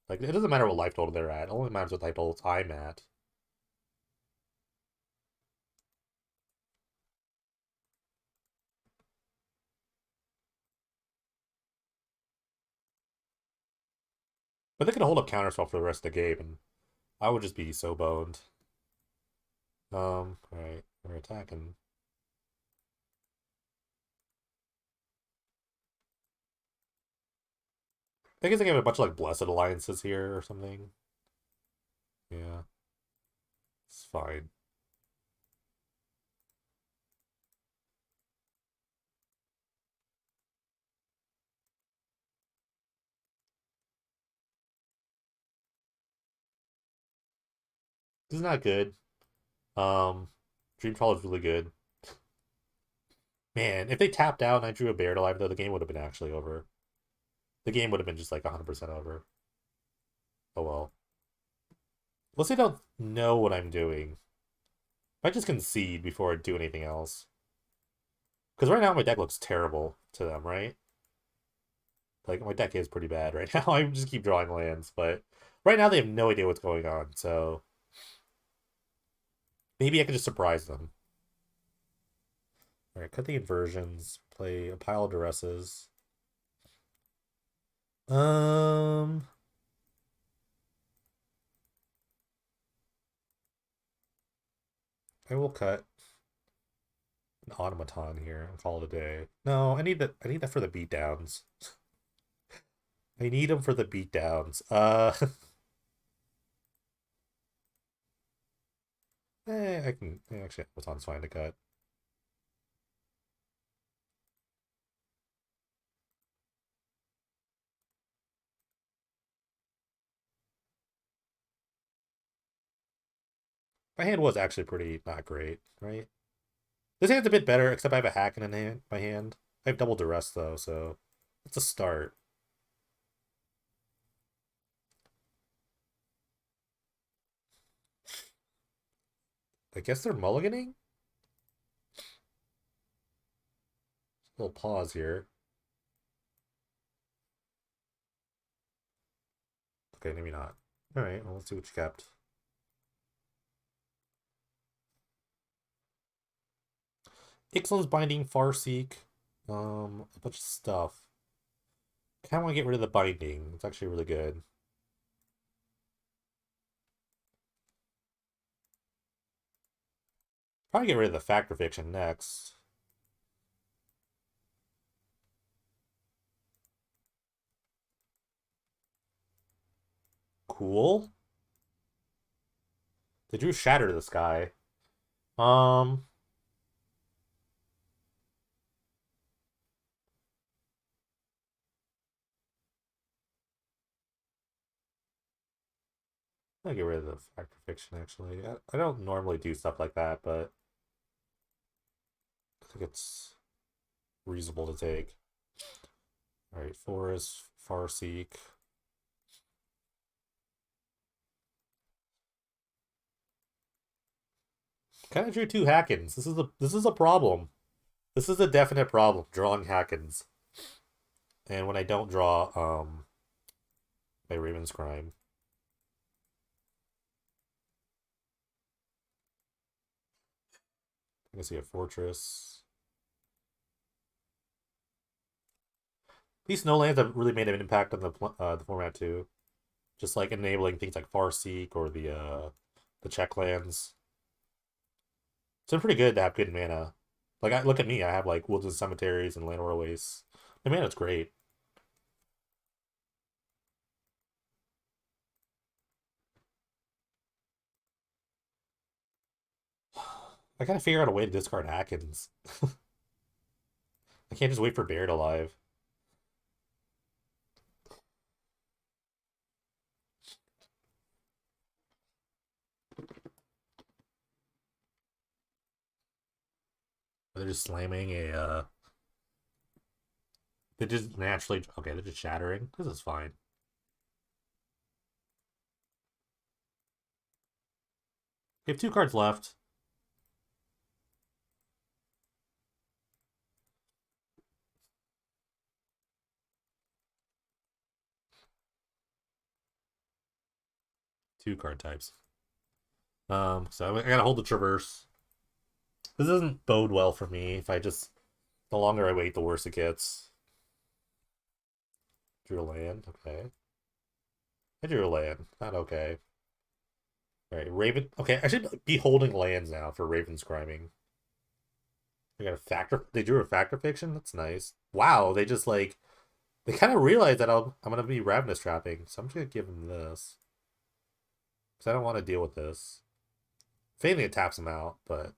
Like it doesn't matter what life total they're at. It only matters what life total I'm at. But they can hold up counterspell for the rest of the game, and I would just be so boned. Alright, we're attacking. I guess I have a bunch of like blessed alliances here or something. Yeah, it's fine. This is not good. Um, Dream Trawler is really good. Man, if they tapped out and I drew a Bear to life, though, the game would have been actually over. The game would have been just like 100% over. Oh well. Let's say I don't know what I'm doing. If I just concede before I do anything else. Because right now my deck looks terrible to them, right? Like, my deck is pretty bad right now. I just keep drawing lands, but right now they have no idea what's going on, so maybe I can just surprise them. Alright, cut the inversions, play a pile of duresses. Um, I will cut an automaton here and call it a day. No, I need that. I need that for the beatdowns. I need them for the beatdowns. I can actually automaton's fine to cut. My hand was actually pretty not great, right? This hand's a bit better, except I have a hack in my hand. I have double duress though, so it's a start. I guess they're mulliganing? A little pause here. Okay, maybe not. Alright, well, let's see what you kept. Ixalan's Binding, Farseek, a bunch of stuff. I kind of want to get rid of the Binding. It's actually really good. Probably get rid of the Factor Fiction next. Cool. They drew Shatter to the Sky. Um, I'll get rid of the Factor Fiction, actually. I don't normally do stuff like that, but think it's reasonable to take. Alright, Forest, Farseek. Kind of drew two Haakons. This is a problem. This is a definite problem, drawing Haakons. And when I don't draw my Raven's Crime. I can see a Fortress. These snow lands have really made an impact on the format too. Just like enabling things like Farseek or the check lands. It's been pretty good to have good mana. Like, look at me. I have like Woods and Cemeteries and Land Wastes. My mana's great. I gotta figure out a way to discard Haakons. I can't just wait for Buried Alive. They're just slamming a. They're just naturally. Okay, they're just shattering. This is fine. We have two cards left. Two card types. So I gotta hold the Traverse. This doesn't bode well for me. If I just, the longer I wait, the worse it gets. Drew a land. Okay. I drew a land. Not okay. All right, Raven. Okay, I should be holding lands now for Raven's Criming. They got a factor. They drew a factor fiction. That's nice. Wow, they just like they kind of realized that I'm gonna be Ravenous trapping, so I'm just gonna give them this because I don't want to deal with this. Failing it taps them out, but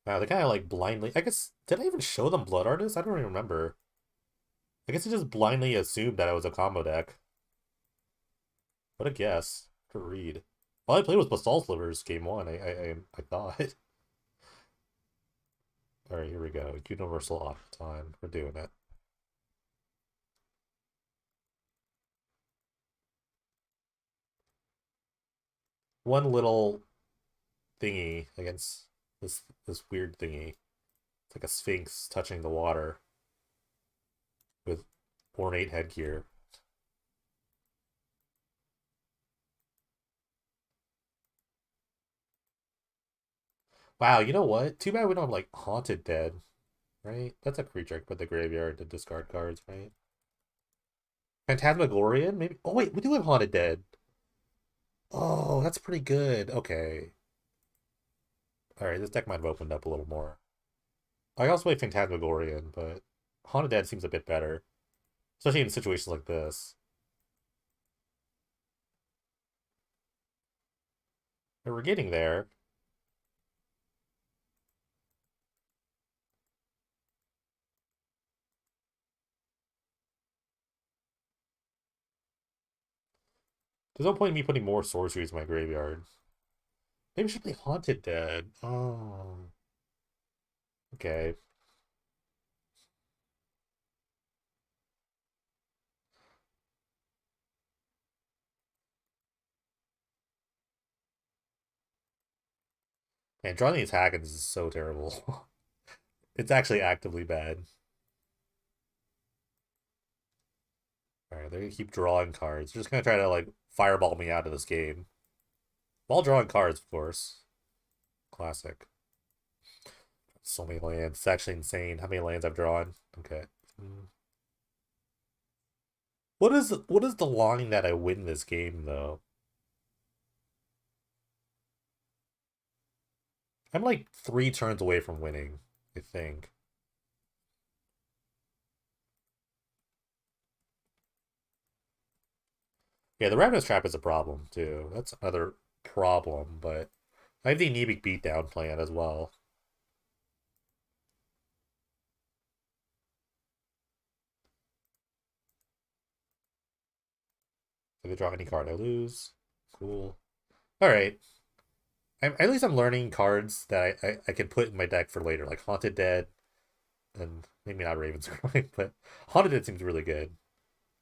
wow, they kind of like blindly. I guess did I even show them Blood Artist? I don't even remember. I guess they just blindly assumed that I was a combo deck. What a guess. To read. All I played was Basalt Slivers game one. I thought. All right, here we go. Universal off time. We're doing it. One little thingy against this weird thingy. It's like a sphinx touching the water with ornate headgear. Wow, you know what? Too bad we don't have like Haunted Dead, right? That's a creature I can put in the graveyard to discard cards, right? Phantasmagorian, maybe. Oh wait, we do have Haunted Dead. Oh, that's pretty good. Okay. All right, this deck might have opened up a little more. I also play Phantasmagorian, but Haunted Dead seems a bit better, especially in situations like this. But we're getting there. There's no point in me putting more sorceries in my graveyard. Maybe I should play Haunted Dead. Oh, okay. Man, drawing these Hackens is so terrible. It's actually actively bad. Alright, they're gonna keep drawing cards. They're just gonna try to, like, fireball me out of this game. While drawing cards, of course. Classic. So many lands. It's actually insane how many lands I've drawn. Okay. What is the line that I win this game, though? I'm like 3 turns away from winning, I think. Yeah, the Ravenous Trap is a problem, too. That's another problem, but I have the Anemic Beatdown plan as well. If I draw any card, I lose. Cool. Alright. At least I'm learning cards that I can put in my deck for later, like Haunted Dead, and maybe not Raven's Cry, but Haunted Dead seems really good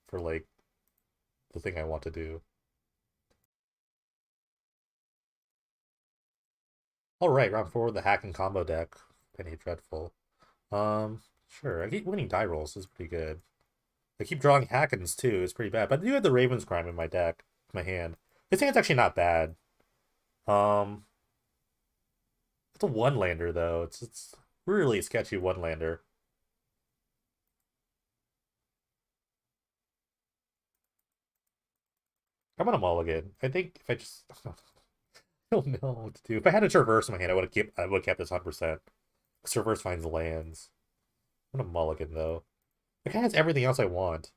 for like the thing I want to do. Alright, round four, the hack and combo deck. Penny Dreadful. Sure. I keep winning die rolls, this is pretty good. I keep drawing Hackens too, it's pretty bad. But I do have the Raven's Crime in my deck, my hand. This hand's actually not bad. Um it's a one-lander though. It's really sketchy one-lander. I'm gonna mulligan. I think if I just I don't know what to do. If I had a traverse in my hand, I would have kept this 100%. Because traverse finds lands. I'm gonna mulligan though. It kind of has everything else I want.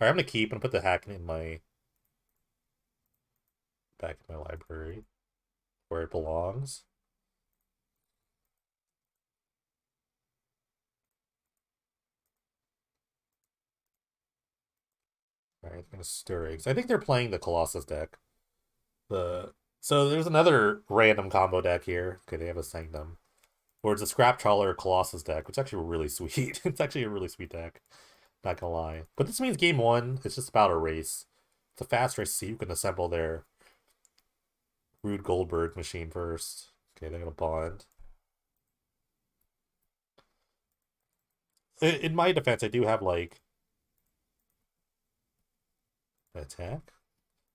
Alright, I'm gonna keep and put the hack in my back in my library where it belongs. Alright, I'm gonna stirring. So I think they're playing the Colossus deck. So there's another random combo deck here. Okay, they have a Sanctum. Or it's a Scrap Trawler Colossus deck, which is actually really sweet. It's actually a really sweet deck. Not gonna lie. But this means game one, it's just about a race. It's a fast race to see who can assemble their Rude Goldberg machine first. Okay, they're gonna bond. In my defense, I do have like an attack.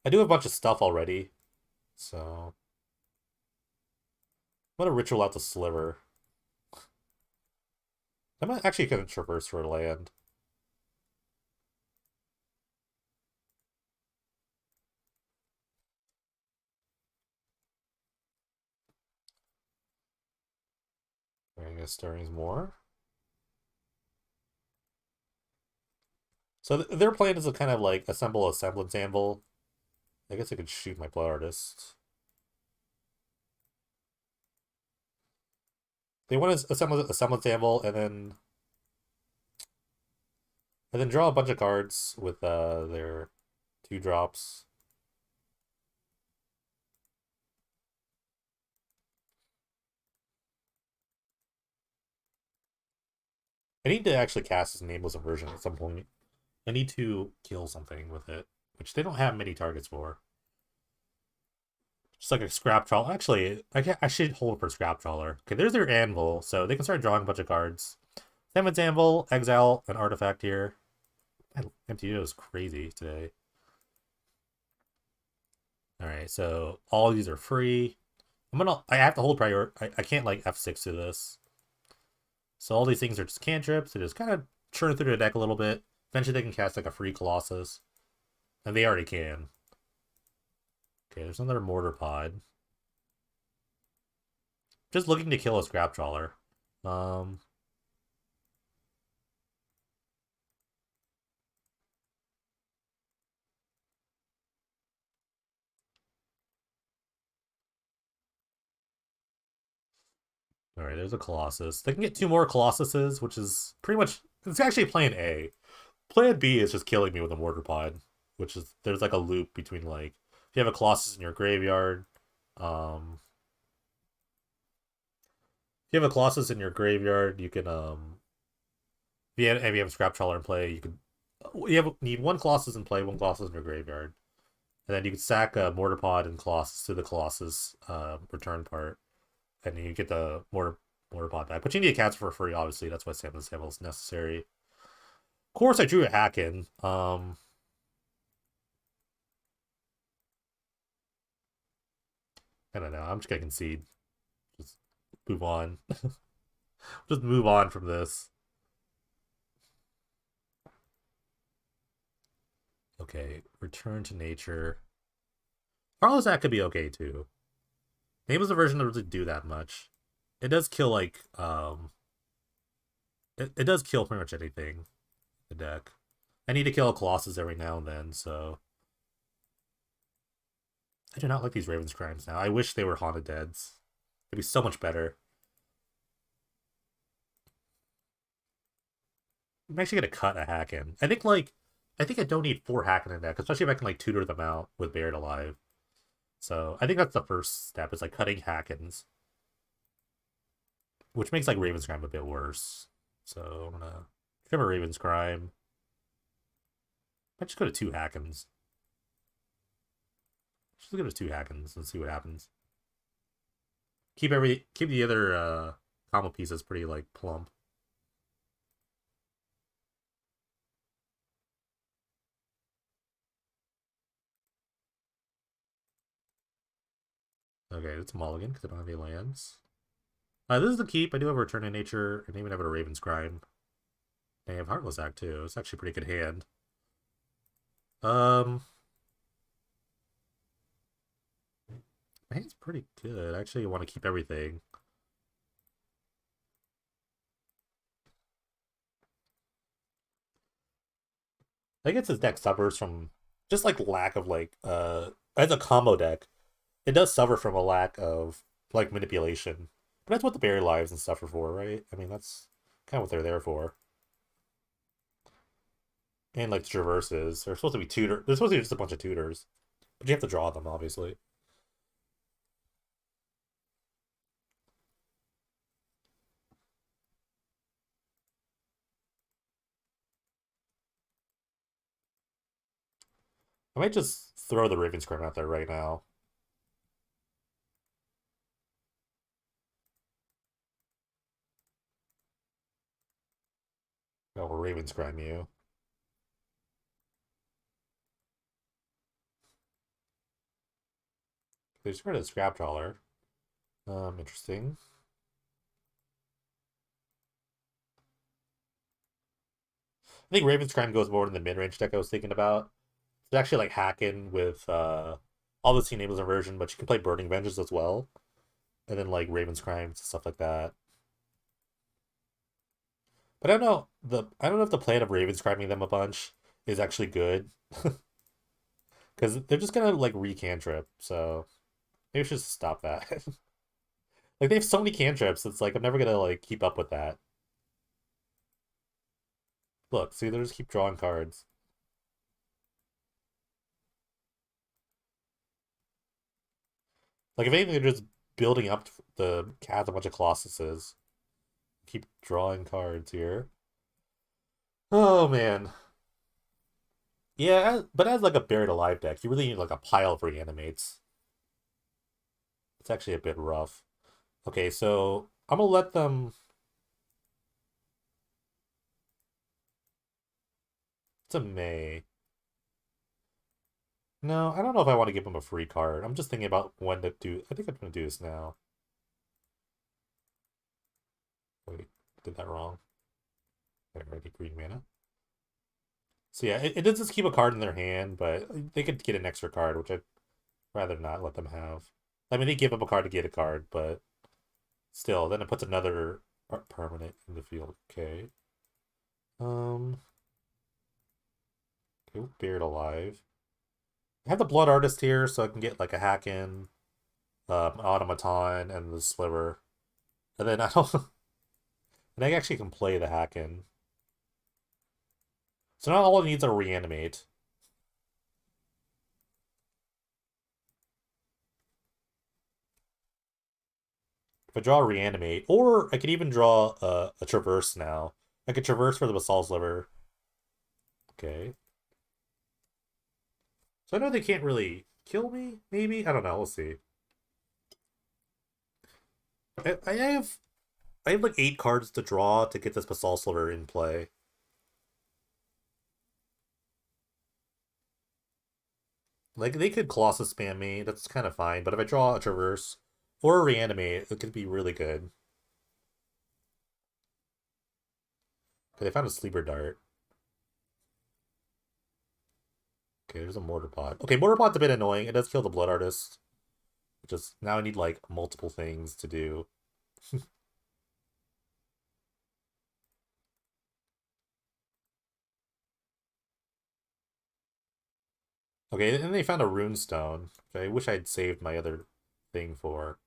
I do have a bunch of stuff already. So I'm gonna ritual out the sliver. I'm actually gonna traverse for a land. I'm gonna stirrings more. So their plan is to kind of like assemble a semblance anvil. I guess I could shoot my blood artist. They want to assemble a semblance anvil and then draw a bunch of cards with their 2 drops. I need to actually cast this nameless aversion at some point. I need to kill something with it, which they don't have many targets for. Just like a scrap trawler. Actually, I should hold for scrap trawler. Okay, there's their anvil, so they can start drawing a bunch of cards. Seven's anvil, exile an artifact here. MTO is crazy today. All right, so all these are free. I have to hold prior. I can't like F6 to this. So all these things are just cantrips. They just kind of churn through the deck a little bit. Eventually they can cast like a free Colossus. And they already can. Okay, there's another Mortar Pod. Just looking to kill a Scrap Trawler. Alright, there's a Colossus. They can get 2 more Colossuses, which is pretty much... It's actually plan A. Plan B is just killing me with a Mortar Pod. Which is... There's like a loop between like... If you have a Colossus in your graveyard... If you have a Colossus in your graveyard, you can... if you have a Scrap Trawler in play, you can... need 1 Colossus in play, 1 Colossus in your graveyard. And then you can sack a Mortar Pod and Colossus to the Colossus return part. And you get the Mortar Pod back. But you need a cancel for free, obviously. That's why Samus Sample is necessary. Of course, I drew a HAAKON. I don't know. I'm just going to concede. Just move on. Just move on from this. Okay, return to nature. Carlos, that could be okay too. Name is a version that doesn't do that much. It does kill like it does kill pretty much anything. The deck. I need to kill a Colossus every now and then, so I do not like these Raven's Crimes now. I wish they were Haunted Deads. It'd be so much better. I'm actually gonna cut a HAAKON. I think I don't need 4 HAAKON in deck, especially if I can like tutor them out with Buried Alive. So I think that's the first step, is like cutting HAAKONs, which makes like Raven's Crime a bit worse. So I'm gonna trim a Raven's Crime. I just go to 2 HAAKONs. Just go to 2 HAAKONs and see what happens. Keep the other combo pieces pretty like plump. Okay, it's mulligan because I don't have any lands. This is the keep. I do have a Return to Nature, and even have a Raven's Crime. I have Heartless Act too. It's actually a pretty good hand. My hand's pretty good. Actually, I want to keep everything. I guess this deck suffers from just like lack of like as a combo deck, it does suffer from a lack of like manipulation. But that's what the Berry Lives and stuff are for, right? I mean, that's kind of what they're there for. And like the traverses, they're supposed to be tutor. They're supposed to be just a bunch of tutors, but you have to draw them, obviously. I might just throw the Raven Scrim out there right now. Oh, we'll Raven Scrim you. They just rid of the Scrap Trawler. Interesting. I think Raven's Crime goes more in the mid-range deck I was thinking about. It's actually like hacking with all the Team Enablers inversion, but you can play Burning Vengeance as well. And then like Raven's Crimes, stuff like that. But I don't know if the plan of Ravens criming them a bunch is actually good. Because they're just gonna like recantrip, so maybe we should just stop that. Like they have so many cantrips, it's like I'm never gonna like keep up with that. Look, see, they just keep drawing cards. Like if anything, they're just building up the cat a bunch of Colossuses. Keep drawing cards here. Oh man. Yeah, but as like a buried alive deck, you really need like a pile of reanimates. It's actually a bit rough. Okay, so I'm gonna let them. It's a May. No, I don't know if I want to give them a free card. I'm just thinking about when to do. I think I'm gonna do this now. Wait, did that wrong. I already green mana. So yeah, it does just keep a card in their hand, but they could get an extra card, which I'd rather not let them have. I mean, they give up a card to get a card, but still, then it puts another permanent in the field. Okay. Um. Okay, Beard Alive. I have the Blood Artist here, so I can get like a hack in, Automaton, and the Sliver. And then I don't. And I actually can play the hack in. So now all it needs are reanimate. If I draw a reanimate, or I could even draw a traverse now. I could traverse for the Basalt Sliver. Okay. So I know they can't really kill me, maybe? I don't know, we'll see. I have like 8 cards to draw to get this Basalt Sliver in play. Like they could Colossus spam me, that's kind of fine, but if I draw a traverse or a reanimate, it could be really good. Okay, they found a sleeper dart. Okay, there's a mortar pot. Okay, mortar pot's a bit annoying. It does kill the blood artist. Just now I need like multiple things to do. Okay, and they found a runestone, which I wish I'd saved my other thing for.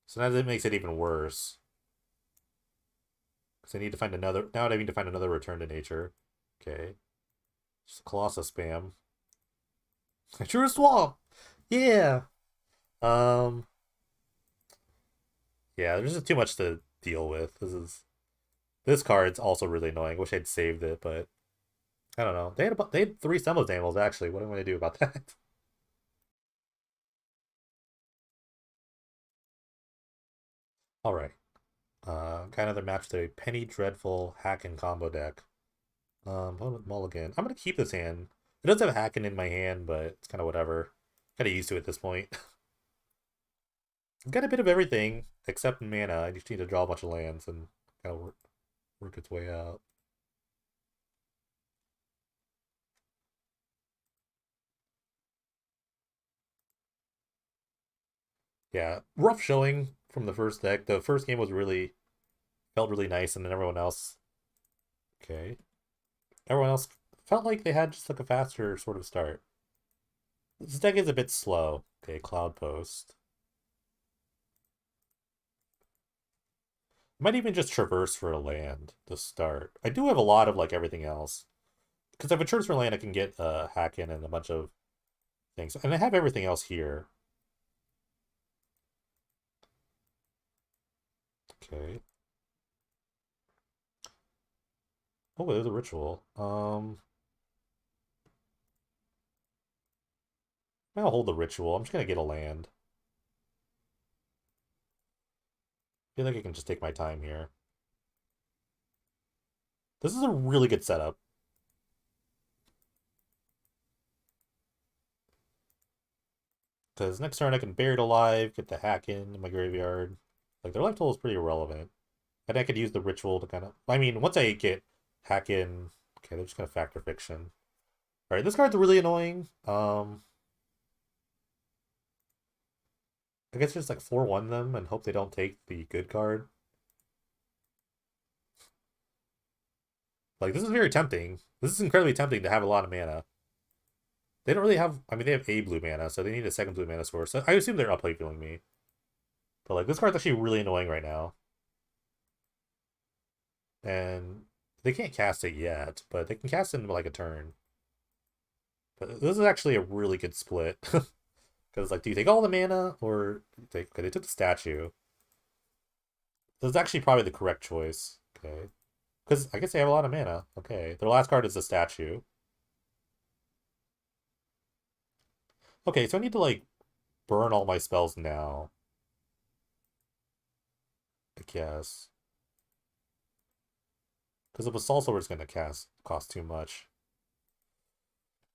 So now that makes it even worse. Because I need to find another. Now I need to find another return to nature. Okay. Just Colossus spam. I drew a swamp! Yeah. Um. Yeah. There's just too much to deal with. This card's also really annoying. Wish I'd saved it, but I don't know. They had three Summos animals actually. What am I gonna do about that? All right. Got another match today. Penny Dreadful Hacken combo deck. Mulligan. I'm gonna keep this hand. It does have Hacken in my hand, but it's kind of whatever. Kind of used to it at this point. I've got a bit of everything except mana. I just need to draw a bunch of lands and kind of work its way out. Yeah, rough showing from the first deck. The first game was really felt really nice, and then everyone else, okay, everyone else felt like they had just like a faster sort of start. This deck is a bit slow. Okay, Cloud Post. Might even just traverse for a land to start. I do have a lot of like everything else. Because if I traverse for a land, I can get a hack in and a bunch of things. And I have everything else here. Okay. Oh, there's a ritual. I'll hold the ritual. I'm just gonna get a land. I feel like I can just take my time here. This is a really good setup. Because next turn I can bury it alive, get the hack in my graveyard. Like their life total is pretty irrelevant. And I could use the ritual to kind of. I mean, once I get hack in, okay, they're just gonna factor fiction. All right, this card's really annoying. I guess just like 4-1 them and hope they don't take the good card. Like this is very tempting. This is incredibly tempting to have a lot of mana. They don't really have. I mean, they have a blue mana, so they need a second blue mana source. So I assume they're upplay feeling me. But like this card's actually really annoying right now. And they can't cast it yet, but they can cast it in like a turn. But this is actually a really good split. Because like, do you take all the mana or take? Okay, they took the statue. This is actually probably the correct choice. Okay, because I guess they have a lot of mana. Okay, their last card is the statue. Okay, so I need to like burn all my spells now. I guess because the Basalt Sword is going to cost too much.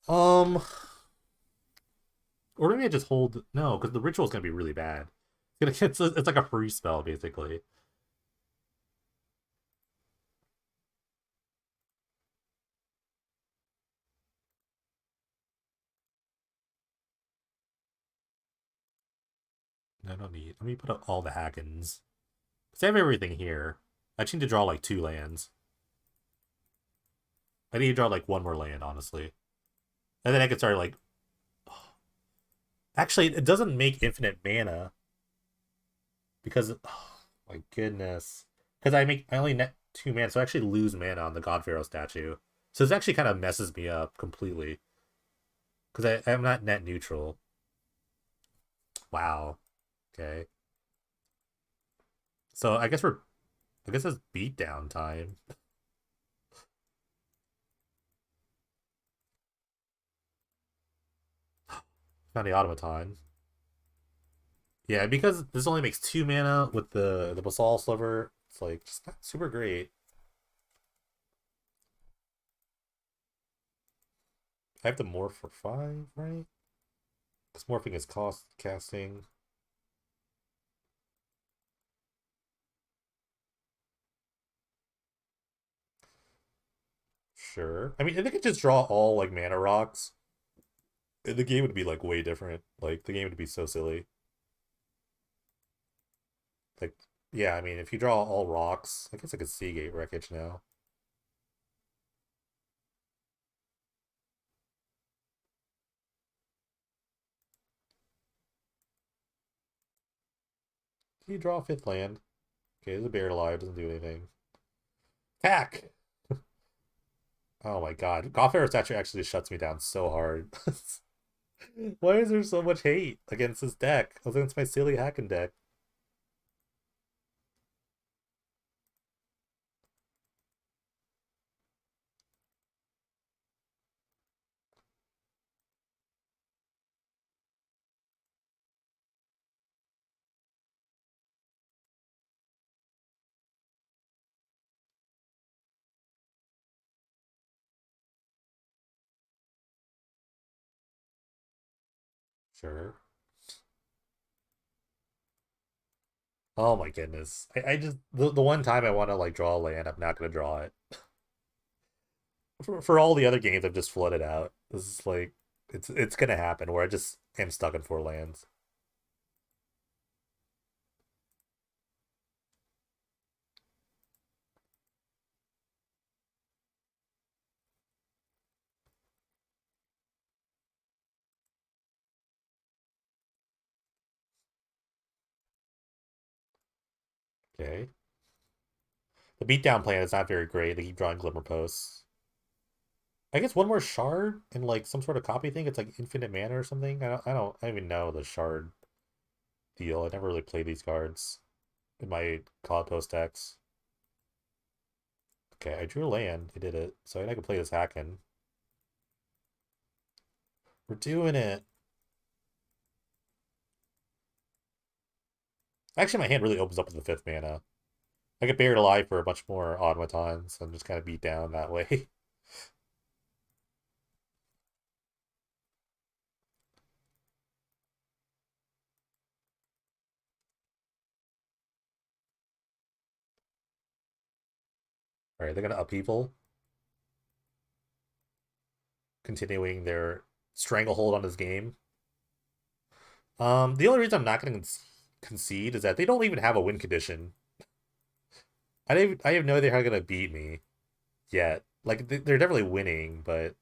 Um, or maybe I just hold no, because the ritual is going to be really bad. It's like a free spell basically. I don't need. Let me put up all the Hackens. Because I have everything here. I just need to draw like 2 lands. I need to draw like one more land, honestly. And then I can start like. Actually, it doesn't make infinite mana because. Oh, my goodness. Because I only net 2 mana, so I actually lose mana on the God Pharaoh statue. So this actually kind of messes me up completely. Because I'm not net neutral. Wow. Okay. So I guess we're. I guess it's beatdown time. Found the automaton. Yeah, because this only makes 2 mana with the basalt sliver. It's like just not super great. I have to morph for 5, right? Because morphing is cost casting. Sure. I mean, if they could just draw all like mana rocks, the game would be like way different. Like the game would be so silly. Like, yeah, I mean, if you draw all rocks, I guess I could Seagate wreckage now. You draw a 5th land. Okay, the bear alive doesn't do anything. Attack! Oh my god. Gothar statue actually shuts me down so hard. Why is there so much hate against this deck? Against my silly HAAKON deck? Sure. Oh my goodness. I just the one time I want to like draw a land, I'm not gonna draw it. For all the other games I've just flooded out. This is like it's gonna happen where I just am stuck in 4 lands. Okay. The beatdown plan is not very great. They keep drawing glimmer posts. I guess one more shard and like some sort of copy thing. It's like infinite mana or something. I don't even know the shard deal. I never really played these cards in my cloud post decks. Okay, I drew a land. I did it. So I can play this HAAKON. We're doing it. Actually, my hand really opens up with the 5th mana. I get buried alive for a bunch more automatons and just kind of beat down that way. All right, they're gonna upheaval, continuing their stranglehold on this game. The only reason I'm not gonna concede is that they don't even have a win condition. I have no idea how they're gonna beat me yet. Like they're definitely winning, but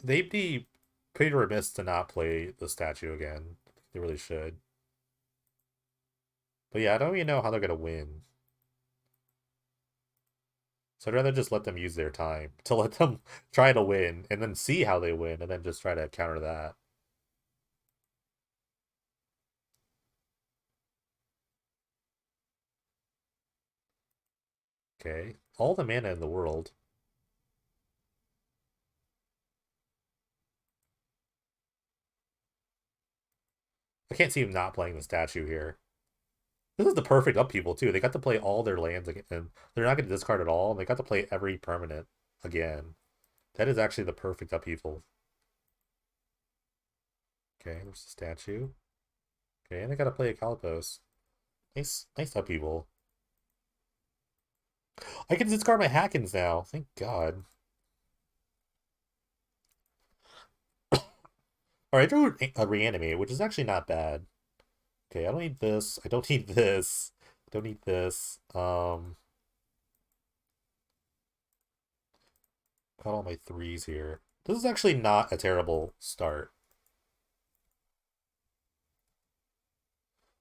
they'd be pretty remiss to not play the statue again. They really should. But yeah, I don't even know how they're gonna win. So I'd rather just let them use their time to let them try to win and then see how they win and then just try to counter that. Okay. All the mana in the world. I can't see him not playing the statue here. This is the perfect upheaval too. They got to play all their lands again, and they're not going to discard at all. And they got to play every permanent again. That is actually the perfect upheaval. Okay, there's the statue. Okay, and they got to play a Calipos. Nice, nice upheaval. I can discard my Hackens now. Thank God. All right, I drew a reanimate, which is actually not bad. Okay, I don't need this. I don't need this. I don't need this. Got all my threes here. This is actually not a terrible start.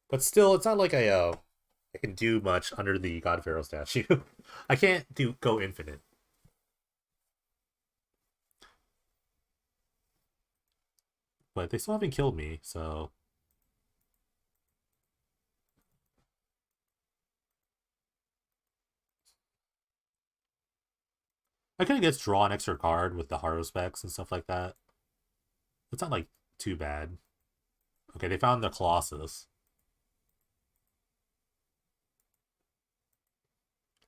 But still, it's not like I can do much under the God Pharaoh statue. I can't do go infinite. But they still haven't killed me, so I could just draw an extra card with the Haro specs and stuff like that. It's not like too bad. Okay, they found the Colossus.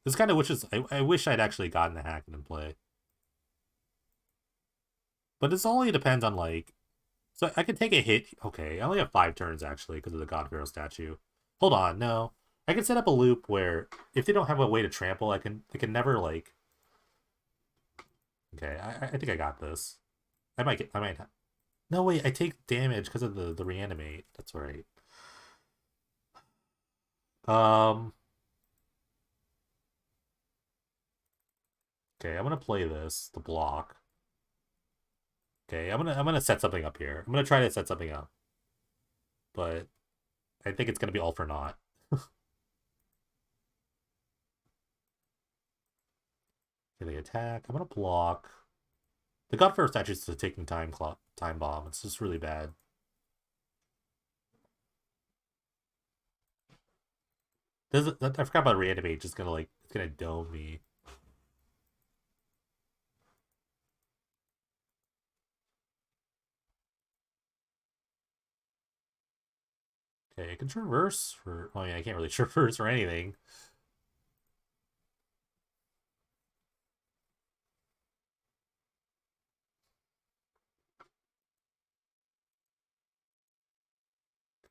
This kind of wishes I wish I'd actually gotten the hack and play. But this only depends on like so I can take a hit. Okay, I only have 5 turns actually because of the God Pharaoh statue. Hold on, no. I can set up a loop where if they don't have a way to trample, they can never like. Okay, I think I got this. I might. No wait, I take damage because of the reanimate. That's right. Um. Okay, I'm gonna play this the block. Okay, I'm gonna set something up here. I'm gonna try to set something up, but I think it's gonna be all for naught. Okay, they attack. I'm gonna block. The Godfather statue is a ticking time bomb. It's just really bad. I forgot about reanimate. Just gonna it's gonna dome me. Okay, I can traverse for. Oh yeah, I can't really traverse or anything.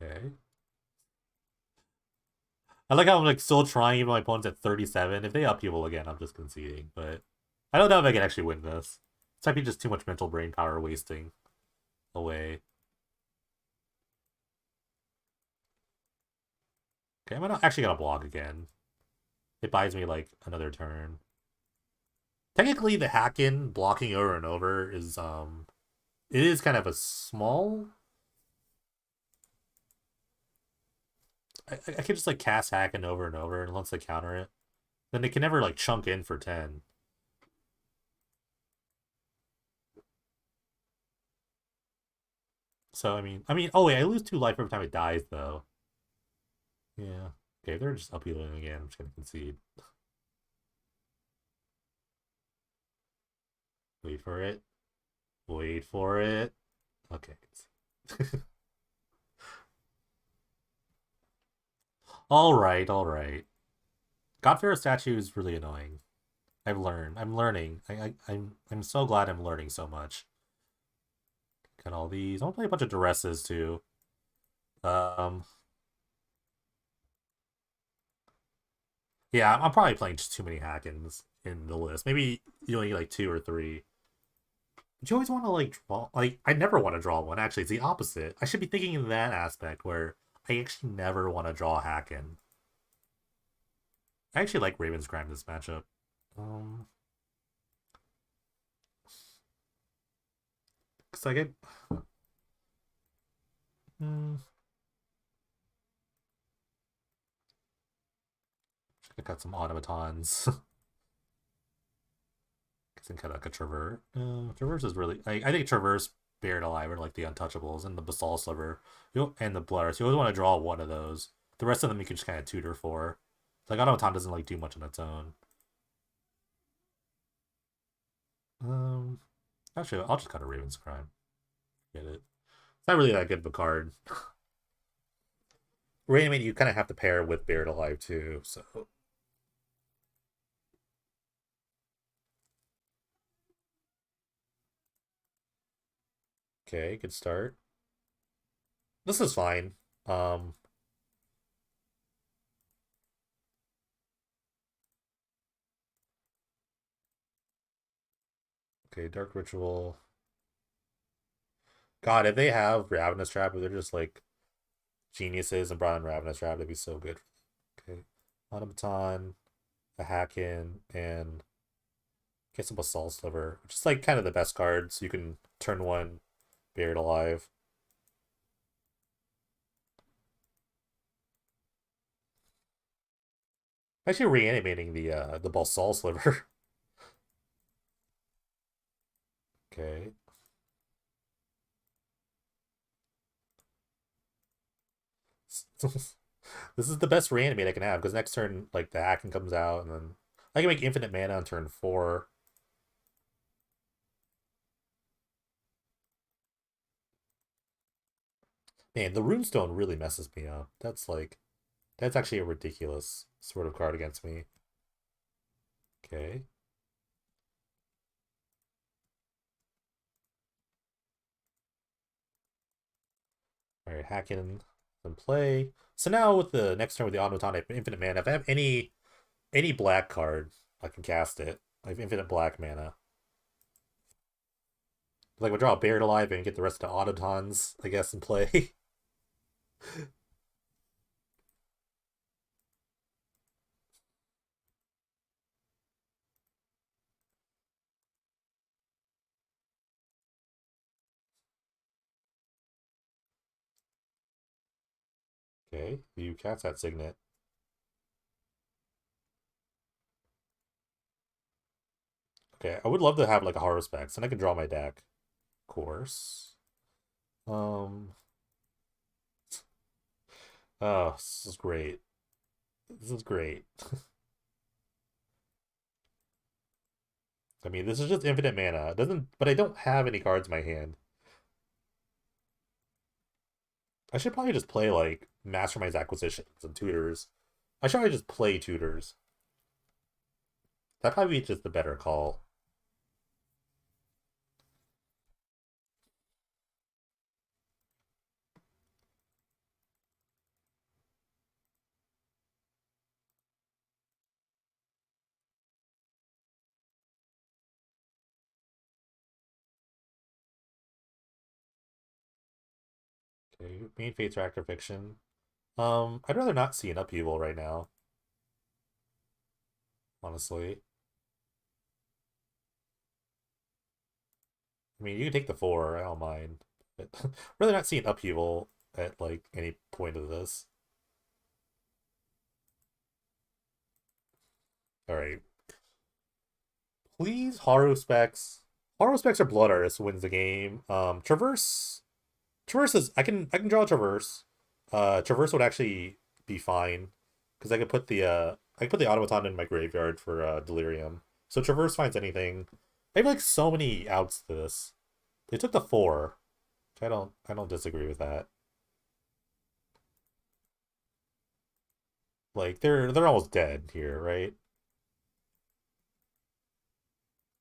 Okay. I like how I'm still trying even my opponent's at 37. If they upheaval again, I'm just conceding. But I don't know if I can actually win this. This might be just too much mental brain power wasting away. Okay, I'm actually gonna block again. It buys me another turn. Technically, the HAAKON blocking over and over is it is kind of a small. I can just cast HAAKON over and over, and once they counter it, then they can never chunk in for 10. So oh wait, I lose 2 life every time it dies though. Yeah. Okay, they're just uphealing again. I'm just gonna concede. Wait for it. Wait for it. Okay. All right, all right. Godfair statue is really annoying. I've learned. I'm learning. I'm so glad I'm learning so much. Got all these. I want to play a bunch of duresses too. Um. Yeah, I'm probably playing just too many HAAKONs in the list. Maybe you only get 2 or 3. But you always want to draw. I never want to draw one. Actually, it's the opposite. I should be thinking in that aspect where I actually never want to draw a HAAKON. I actually like Raven's Crime this matchup. Cause I get. I got some automatons. Guess I cut like a Traverse. Traverse is really. I think Traverse, Buried Alive are the Untouchables, and the Basalt Sliver, and the Blurs. You always want to draw one of those. The rest of them you can just kind of tutor for. Automaton doesn't do much on its own. Actually, I'll just cut a Raven's Crime. Get it. It's not really that good of a card. Reanimate, you kind of have to pair with Buried Alive too, so. Okay, good start. This is fine. Okay, Dark Ritual. God, if they have Ravenous Trap, if they're just geniuses and brought in Ravenous Trap, that'd be so good. Okay. Automaton, a HAAKON, and get some Basalt Sliver, which is kind of the best cards. You can turn 1 Buried Alive. Actually reanimating the Basalt Sliver. Okay. This is the best reanimate I can have, because next turn, the HAAKON comes out, and then I can make infinite mana on turn 4. Man, the Runestone really messes me up. That's actually a ridiculous sort of card against me. Okay. Alright, HAAKON and play. So now with the next turn with the automaton, infinite mana. If I have any black card, I can cast it. I have infinite black mana. We draw a Buried Alive and get the rest of the automatons, I guess, in play. Okay, you cast that Signet. Okay, I would love to have like a Horror Specs, and I can draw my deck. Of course. Um. Oh, this is great. This is great. I mean, this is just infinite mana. It doesn't, but I don't have any cards in my hand. I should probably just play like Masterminds Acquisitions and Tutors. I should probably just play Tutors. That probably be just the better call. Okay, main Fates or Actor Fiction. I'd rather not see an upheaval right now, honestly. I mean, you can take the 4, I don't mind. But rather not see an upheaval at like any point of this. Alright. Please, Haru Specs. Haru Specs or Blood Artist wins the game. Traverse is I can draw a Traverse. Traverse would actually be fine. Because I could put the automaton in my graveyard for Delirium. So Traverse finds anything. They have like so many outs to this. They took the 4. Which I don't disagree with that. Like they're almost dead here, right?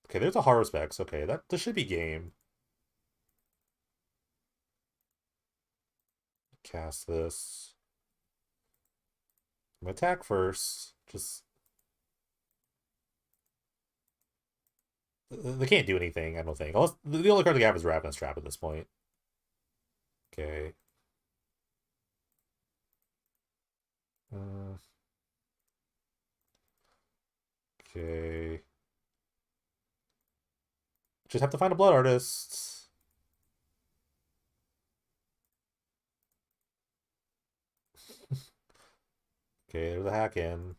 Okay, there's a Horror Specs. Okay, that this should be game. Cast this. I'm gonna attack first. Just they can't do anything, I don't think. Unless the only card they have is Ravenous Trap at this point. Okay. Uh, okay. Just have to find a Blood Artist. Okay, there's a HAAKON.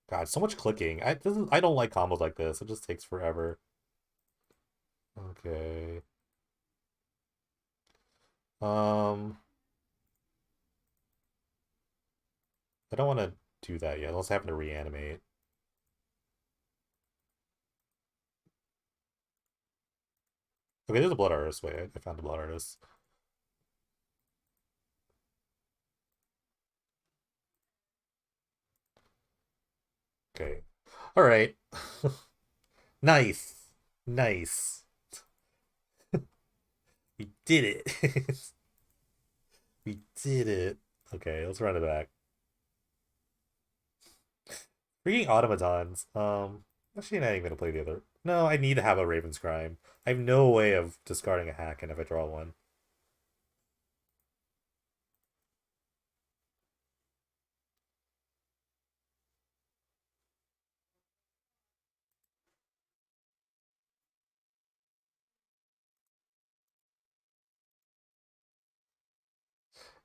God, so much clicking. I don't like combos like this. It just takes forever. Okay. Um, I don't want to do that yet. Unless I happen to reanimate. Okay, there's a Blood Artist. Wait, I found a Blood Artist. Okay. All right. Nice. Nice. We did it. We did it. Okay, let's run it back. Freaking automatons. Actually, not even gonna play the other. No, I need to have a Raven's Crime. I have no way of discarding a HAAKON if I draw one.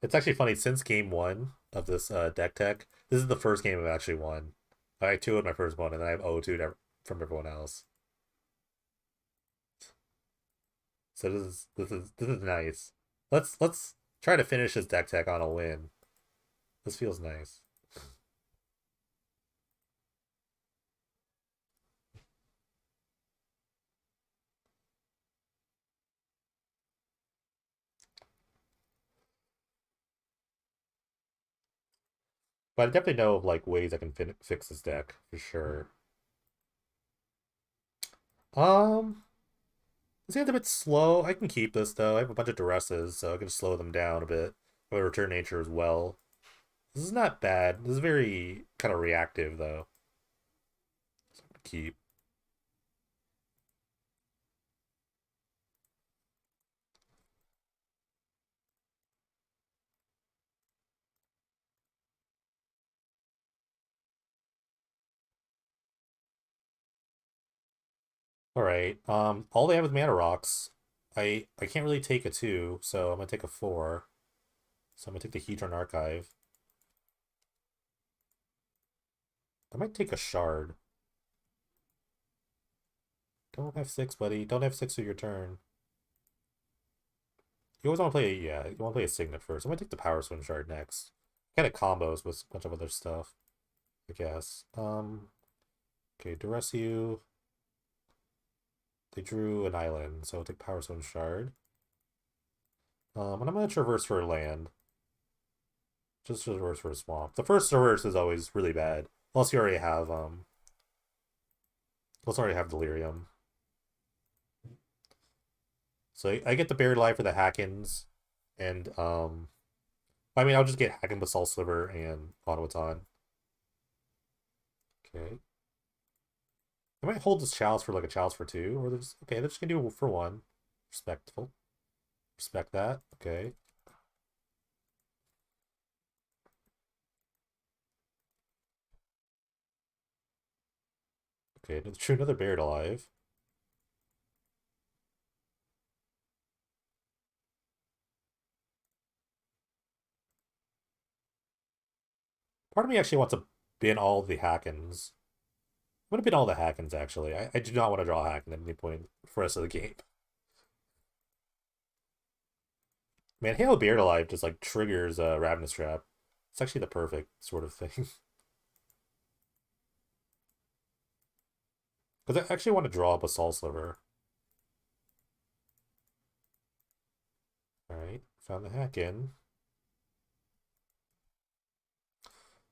It's actually funny, since game 1 of this deck tech, this is the first game I've actually won. I 2 in my first one, and then I have 0-2 from everyone else. So this is nice. Let's try to finish this deck tech on a win. This feels nice. But I definitely know of like ways I can fix this deck for sure. Um, this game's a bit slow. I can keep this though. I have a bunch of duresses, so I can slow them down a bit. I have a return nature as well. This is not bad. This is very kind of reactive though. So I'm gonna keep. All right. All they have is mana rocks. I can't really take a 2, so I'm gonna take a 4. So I'm gonna take the Hedron Archive. I might take a shard. Don't F6, buddy. Don't F6 for your turn. You always want to play, yeah, you want to play a Signet first. I'm going to take the Power Swing Shard next. Kind of combos with a bunch of other stuff, I guess. Okay, Duress you. They drew an island, so I'll take Power Swing Shard. And I'm going to traverse for a land. Just traverse for a swamp. The first traverse is always really bad. Unless you already have, Delirium. So I get the Buried Alive for the Haakons. And, I mean, I'll just get Haakon, Basalt Sliver, and Automaton. Okay. I might hold this Chalice for like a Chalice for 2, or they're just, okay, they're just gonna do it for 1. Respectful. Respect that. Okay. Okay, true, another Buried Alive. Part of me actually wants to bin all the Haakons. I'm gonna bin all the Haakons, actually. I do not want to draw a Haakon at any point for the rest of the game. Man, Halo Buried Alive just like triggers Ravenous Trap. It's actually the perfect sort of thing. Because I actually want to draw up a Soul Sliver. Alright, found the Haakon.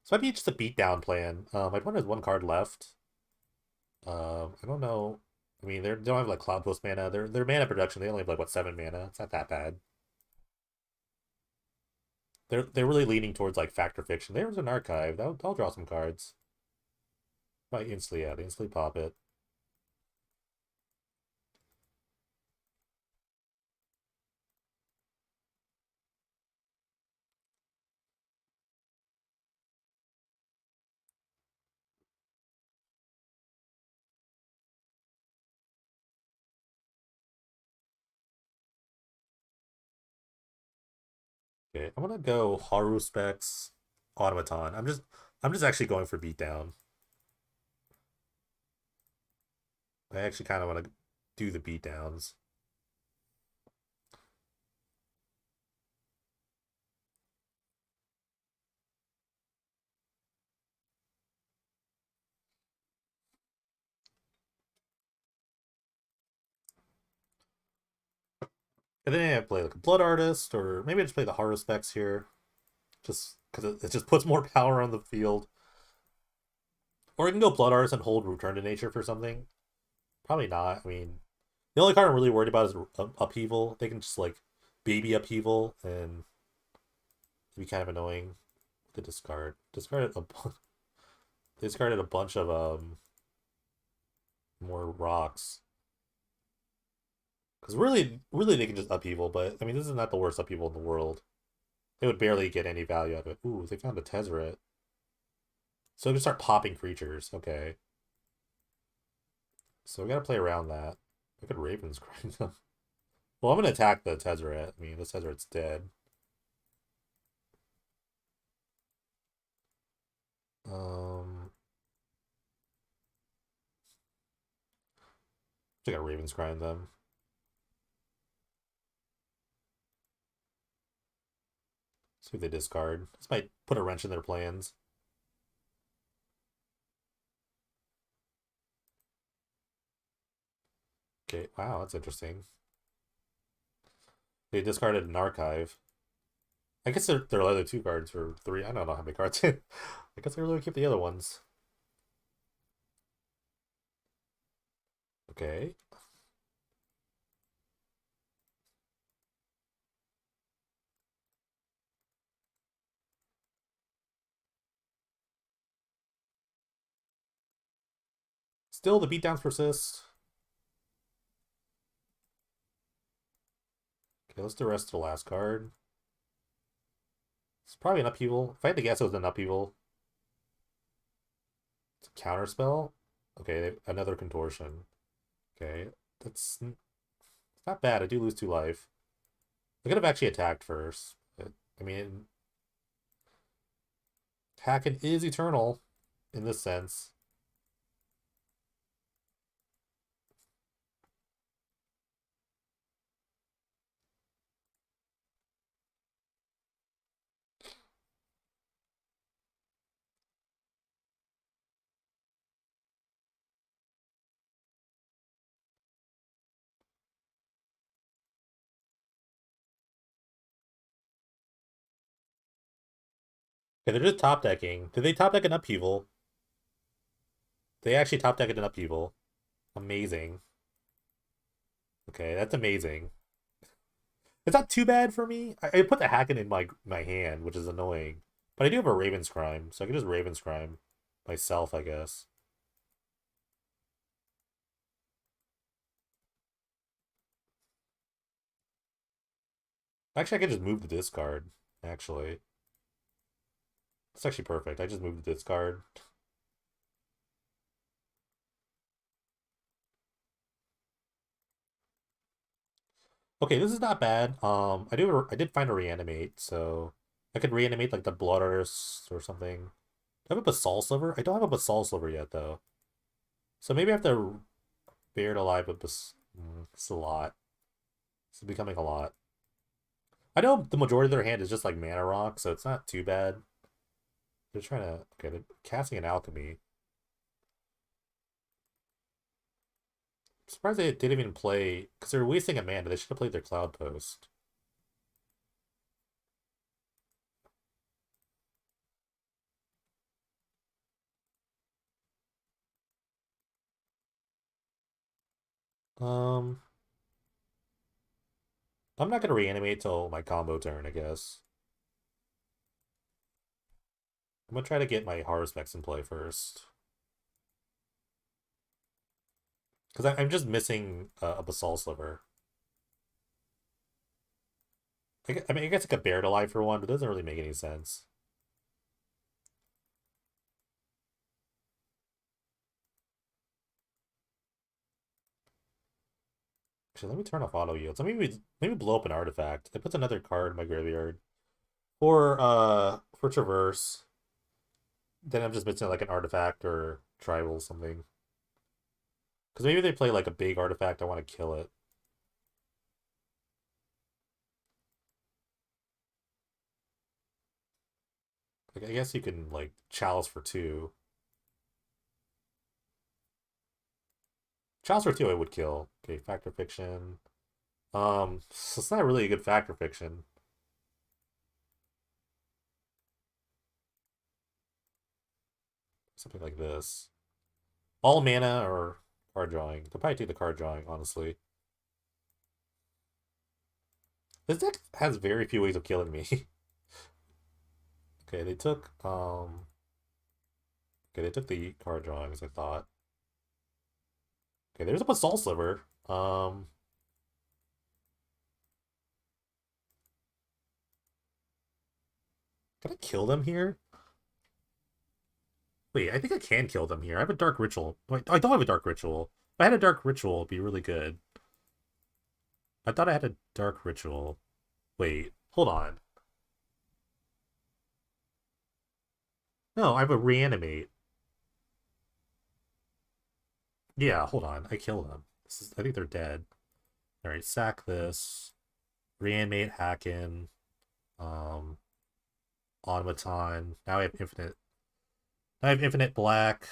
So might be just a beatdown plan. My opponent has 1 card left. I don't know. I mean, they don't have like Cloud Post mana. Their mana production, they only have like what 7 mana. It's not that bad. They're really leaning towards like Fact or Fiction. There's an archive. I'll draw some cards. Might instantly, yeah, they instantly pop it. Okay, I'm gonna go Haru Specs Automaton. I'm just actually going for beatdown. I actually kind of want to do the beatdowns. And then I play like a Blood Artist, or maybe I just play the Haru Specs here, just because it just puts more power on the field. Or I can go Blood Artist and hold Return to Nature for something. Probably not. I mean, the only card I'm really worried about is Upheaval. They can just like baby Upheaval and it'd be kind of annoying to discard. Discarded a bunch of more rocks. Because really they can just Upheaval, but I mean this is not the worst Upheaval in the world. They would barely get any value out of it. Ooh, they found a Tezzeret. So they can start popping creatures. Okay. So we gotta play around that. I could Ravens grind them. Well, I'm gonna attack the Tezzeret. I mean, the Tezzeret's dead. Um, I got Ravens grind them. See if they discard. This might put a wrench in their plans. Okay, wow, that's interesting. They discarded an archive. I guess their other 2 cards or 3. I don't know how many cards. I guess they really keep the other ones. Okay. Still, the beatdowns persist. Okay, let's do the rest of the last card. It's probably an Upheaval. If I had to guess, it was an Upheaval. It's a counter spell. Okay, another Contortion. Okay, that's not bad. I do lose 2 life. I could have actually attacked first. But, I mean, Hacken is eternal in this sense. Okay, they're just top decking. Did they top deck an upheaval? They actually top decked an upheaval. Amazing. Okay, that's amazing. It's not too bad for me. I put the Hacken in my hand, which is annoying. But I do have a Raven's Crime, so I can just Raven's Crime myself, I guess. Actually, I can just move the discard, actually. It's actually perfect. I just moved the discard. Okay, this is not bad. I did find a reanimate, so I could reanimate like the Blood Artist or something. Do I have a Basalt Sliver? I don't have a Basalt Sliver yet, though. So maybe I have to bear it alive with this. It's a lot. It's becoming a lot. I know the majority of their hand is just like mana rock, so it's not too bad. They're trying to. Okay, they're casting an alchemy. I'm surprised they didn't even play. Because they're wasting a mana. They should have played their Cloud Post. Um, I'm not gonna reanimate till my combo turn, I guess. I'm gonna try to get my Harvest in play first. Because I'm just missing a Basalt Sliver. I mean, I guess I could bear it alive for one, but it doesn't really make any sense. Actually, let me turn off auto yield. So maybe blow up an artifact. It puts another card in my graveyard. For Traverse. Then I'm just missing like an artifact or tribal something. Because maybe they play like a big artifact, I want to kill it. Like, I guess you can like Chalice for 2. Chalice for 2 I would kill. Okay, Factor Fiction. So it's not really a good Factor Fiction. Something like this. All mana or card drawing. They'll probably take the card drawing, honestly. This deck has very few ways of killing me. Okay, they took okay, they took the card drawings, I thought. Okay, there's a Basalt Sliver. Can I kill them here? Wait, I think I can kill them here. I have a Dark Ritual. Wait, I don't have a Dark Ritual. If I had a Dark Ritual, it'd be really good. I thought I had a Dark Ritual. Wait, hold on. No, I have a Reanimate. Yeah, hold on. I kill them. I think they're dead. Alright, sack this. Reanimate HAAKON. Um, Automaton. Now I have infinite. Now I have infinite black.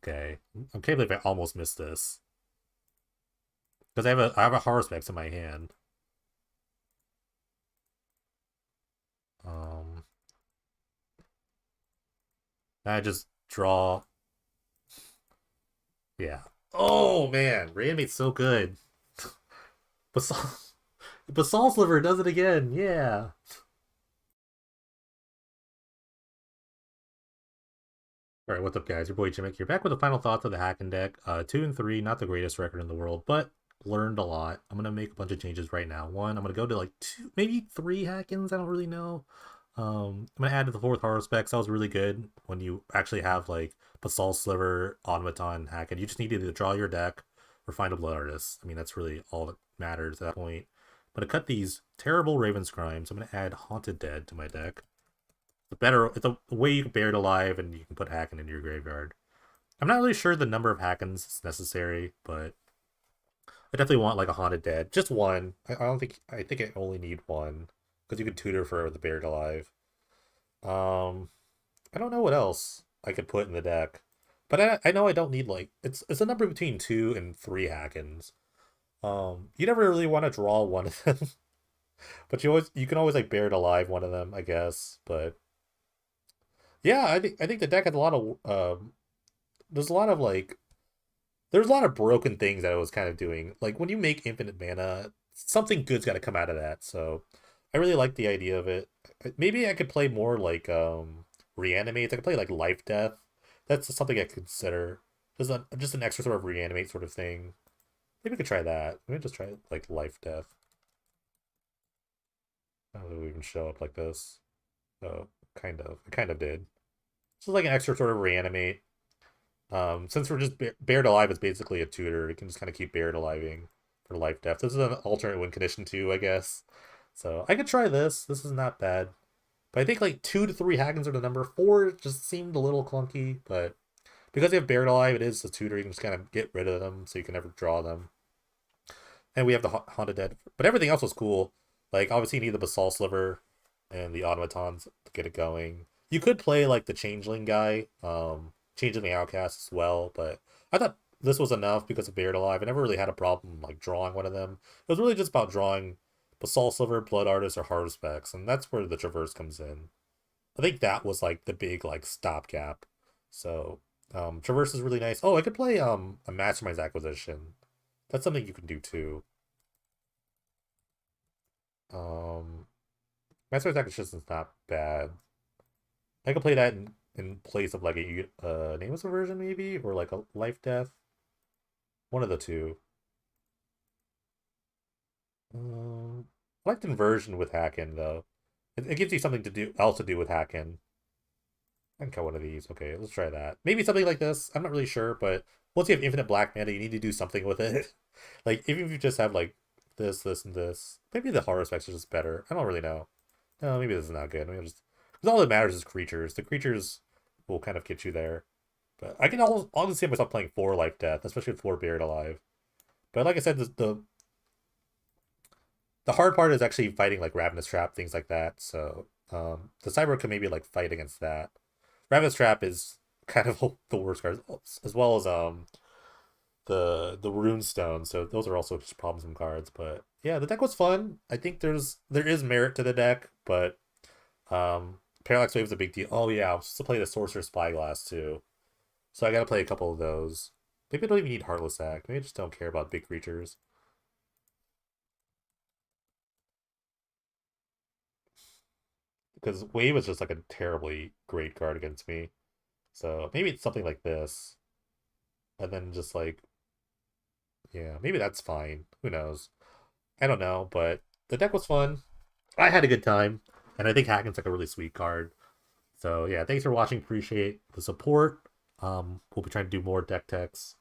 Okay. I can't believe I almost missed this. Because I have a Harvest in my hand. Um, I just draw. Yeah. Oh man, Reanimate's so good. Basalt, Basalt Sliver does it again. Yeah. All right, what's up, guys? Your boy Jimmick here, back with the final thoughts of the HAAKON deck. 2-3, not the greatest record in the world, but learned a lot. I'm gonna make a bunch of changes right now. One, I'm gonna go to like 2, maybe 3 HAAKONs. I don't really know. I'm gonna add to the 4th horror specs. That was really good when you actually have like Basalt Sliver, Automaton, HAAKON. You just need to either draw your deck or find a Blood Artist. I mean, that's really all that matters at that point. I'm gonna cut these terrible Raven's Crimes. I'm gonna add Haunted Dead to my deck. It's a way you can bury it alive and you can put HAAKON in your graveyard. I'm not really sure the number of HAAKONs is necessary, but I definitely want like a Haunted Dead. Just one. I think I only need one. Because you can tutor for the buried alive. Um I don't know what else I could put in the deck. But I know I don't need like it's a number between 2 and 3 HAAKONs. You never really want to draw one of them. But you can always like bury it alive one of them, I guess. But Yeah, I think the deck had a lot of there's a lot of like there's a lot of broken things that I was kind of doing. Like when you make infinite mana, something good's got to come out of that. So I really like the idea of it. Maybe I could play more like reanimates. I could play like life death. That's something I consider. Just an extra sort of reanimate sort of thing. Maybe we could try that. Maybe just try like life death. I don't know if it would even show up like this. Oh, kind of. It kind of did. So like an extra sort of reanimate. Since we're just Buried Alive is basically a tutor, you can just kind of keep Buried Aliving for life death. This is an alternate win condition too, I guess. So I could try this. This is not bad. But I think like 2 to 3 Haggons are the number. 4 just seemed a little clunky, but because you have Buried Alive, it is a tutor. You can just kind of get rid of them so you can never draw them. And we have the Haunted Dead. But everything else was cool. Like obviously you need the Basalt Sliver and the automatons to get it going. You could play like the Changeling guy, Changeling Outcast as well, but I thought this was enough because of Buried Alive. I never really had a problem like drawing one of them. It was really just about drawing Basalt Silver, Blood Artist, or Harvest, and that's where the Traverse comes in. I think that was like the big like stopgap. So Traverse is really nice. Oh, I could play a Mastermind's Acquisition. That's something you can do too. Um Mastermind's Acquisition is not bad. I could play that in place of like a nameless version maybe, or like a life death. One of the two. I liked inversion with Hacken though. It gives you something to do else to do with Hacken. I can cut one of these. Okay, let's try that. Maybe something like this. I'm not really sure, but once you have infinite black mana, you need to do something with it. Like even if you just have like this, and this, maybe the horror specs are just better. I don't really know. No, maybe this is not good. Maybe I'll just because all that matters is creatures. The creatures will kind of get you there. But I can always see myself playing 4 life death, especially with 4 Buried Alive. But like I said, the hard part is actually fighting like Ravenous Trap, things like that. So the Cyber can maybe like fight against that. Ravenous Trap is kind of the worst card, as well as the Rune Stone. So those are also just problemsome cards. But yeah, the deck was fun. I think there is merit to the deck, but Parallax Wave is a big deal. Oh yeah, I was supposed to play the Sorcerer Spyglass too. So I gotta play a couple of those. Maybe I don't even need Heartless Act. Maybe I just don't care about big creatures. Because Wave is just like a terribly great card against me. So maybe it's something like this. And then just like, yeah, maybe that's fine. Who knows? I don't know, but the deck was fun. I had a good time. And I think Hacken's like a really sweet card. So yeah, thanks for watching. Appreciate the support. We'll be trying to do more deck techs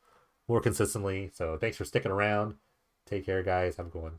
more consistently. So thanks for sticking around. Take care, guys. Have a good one.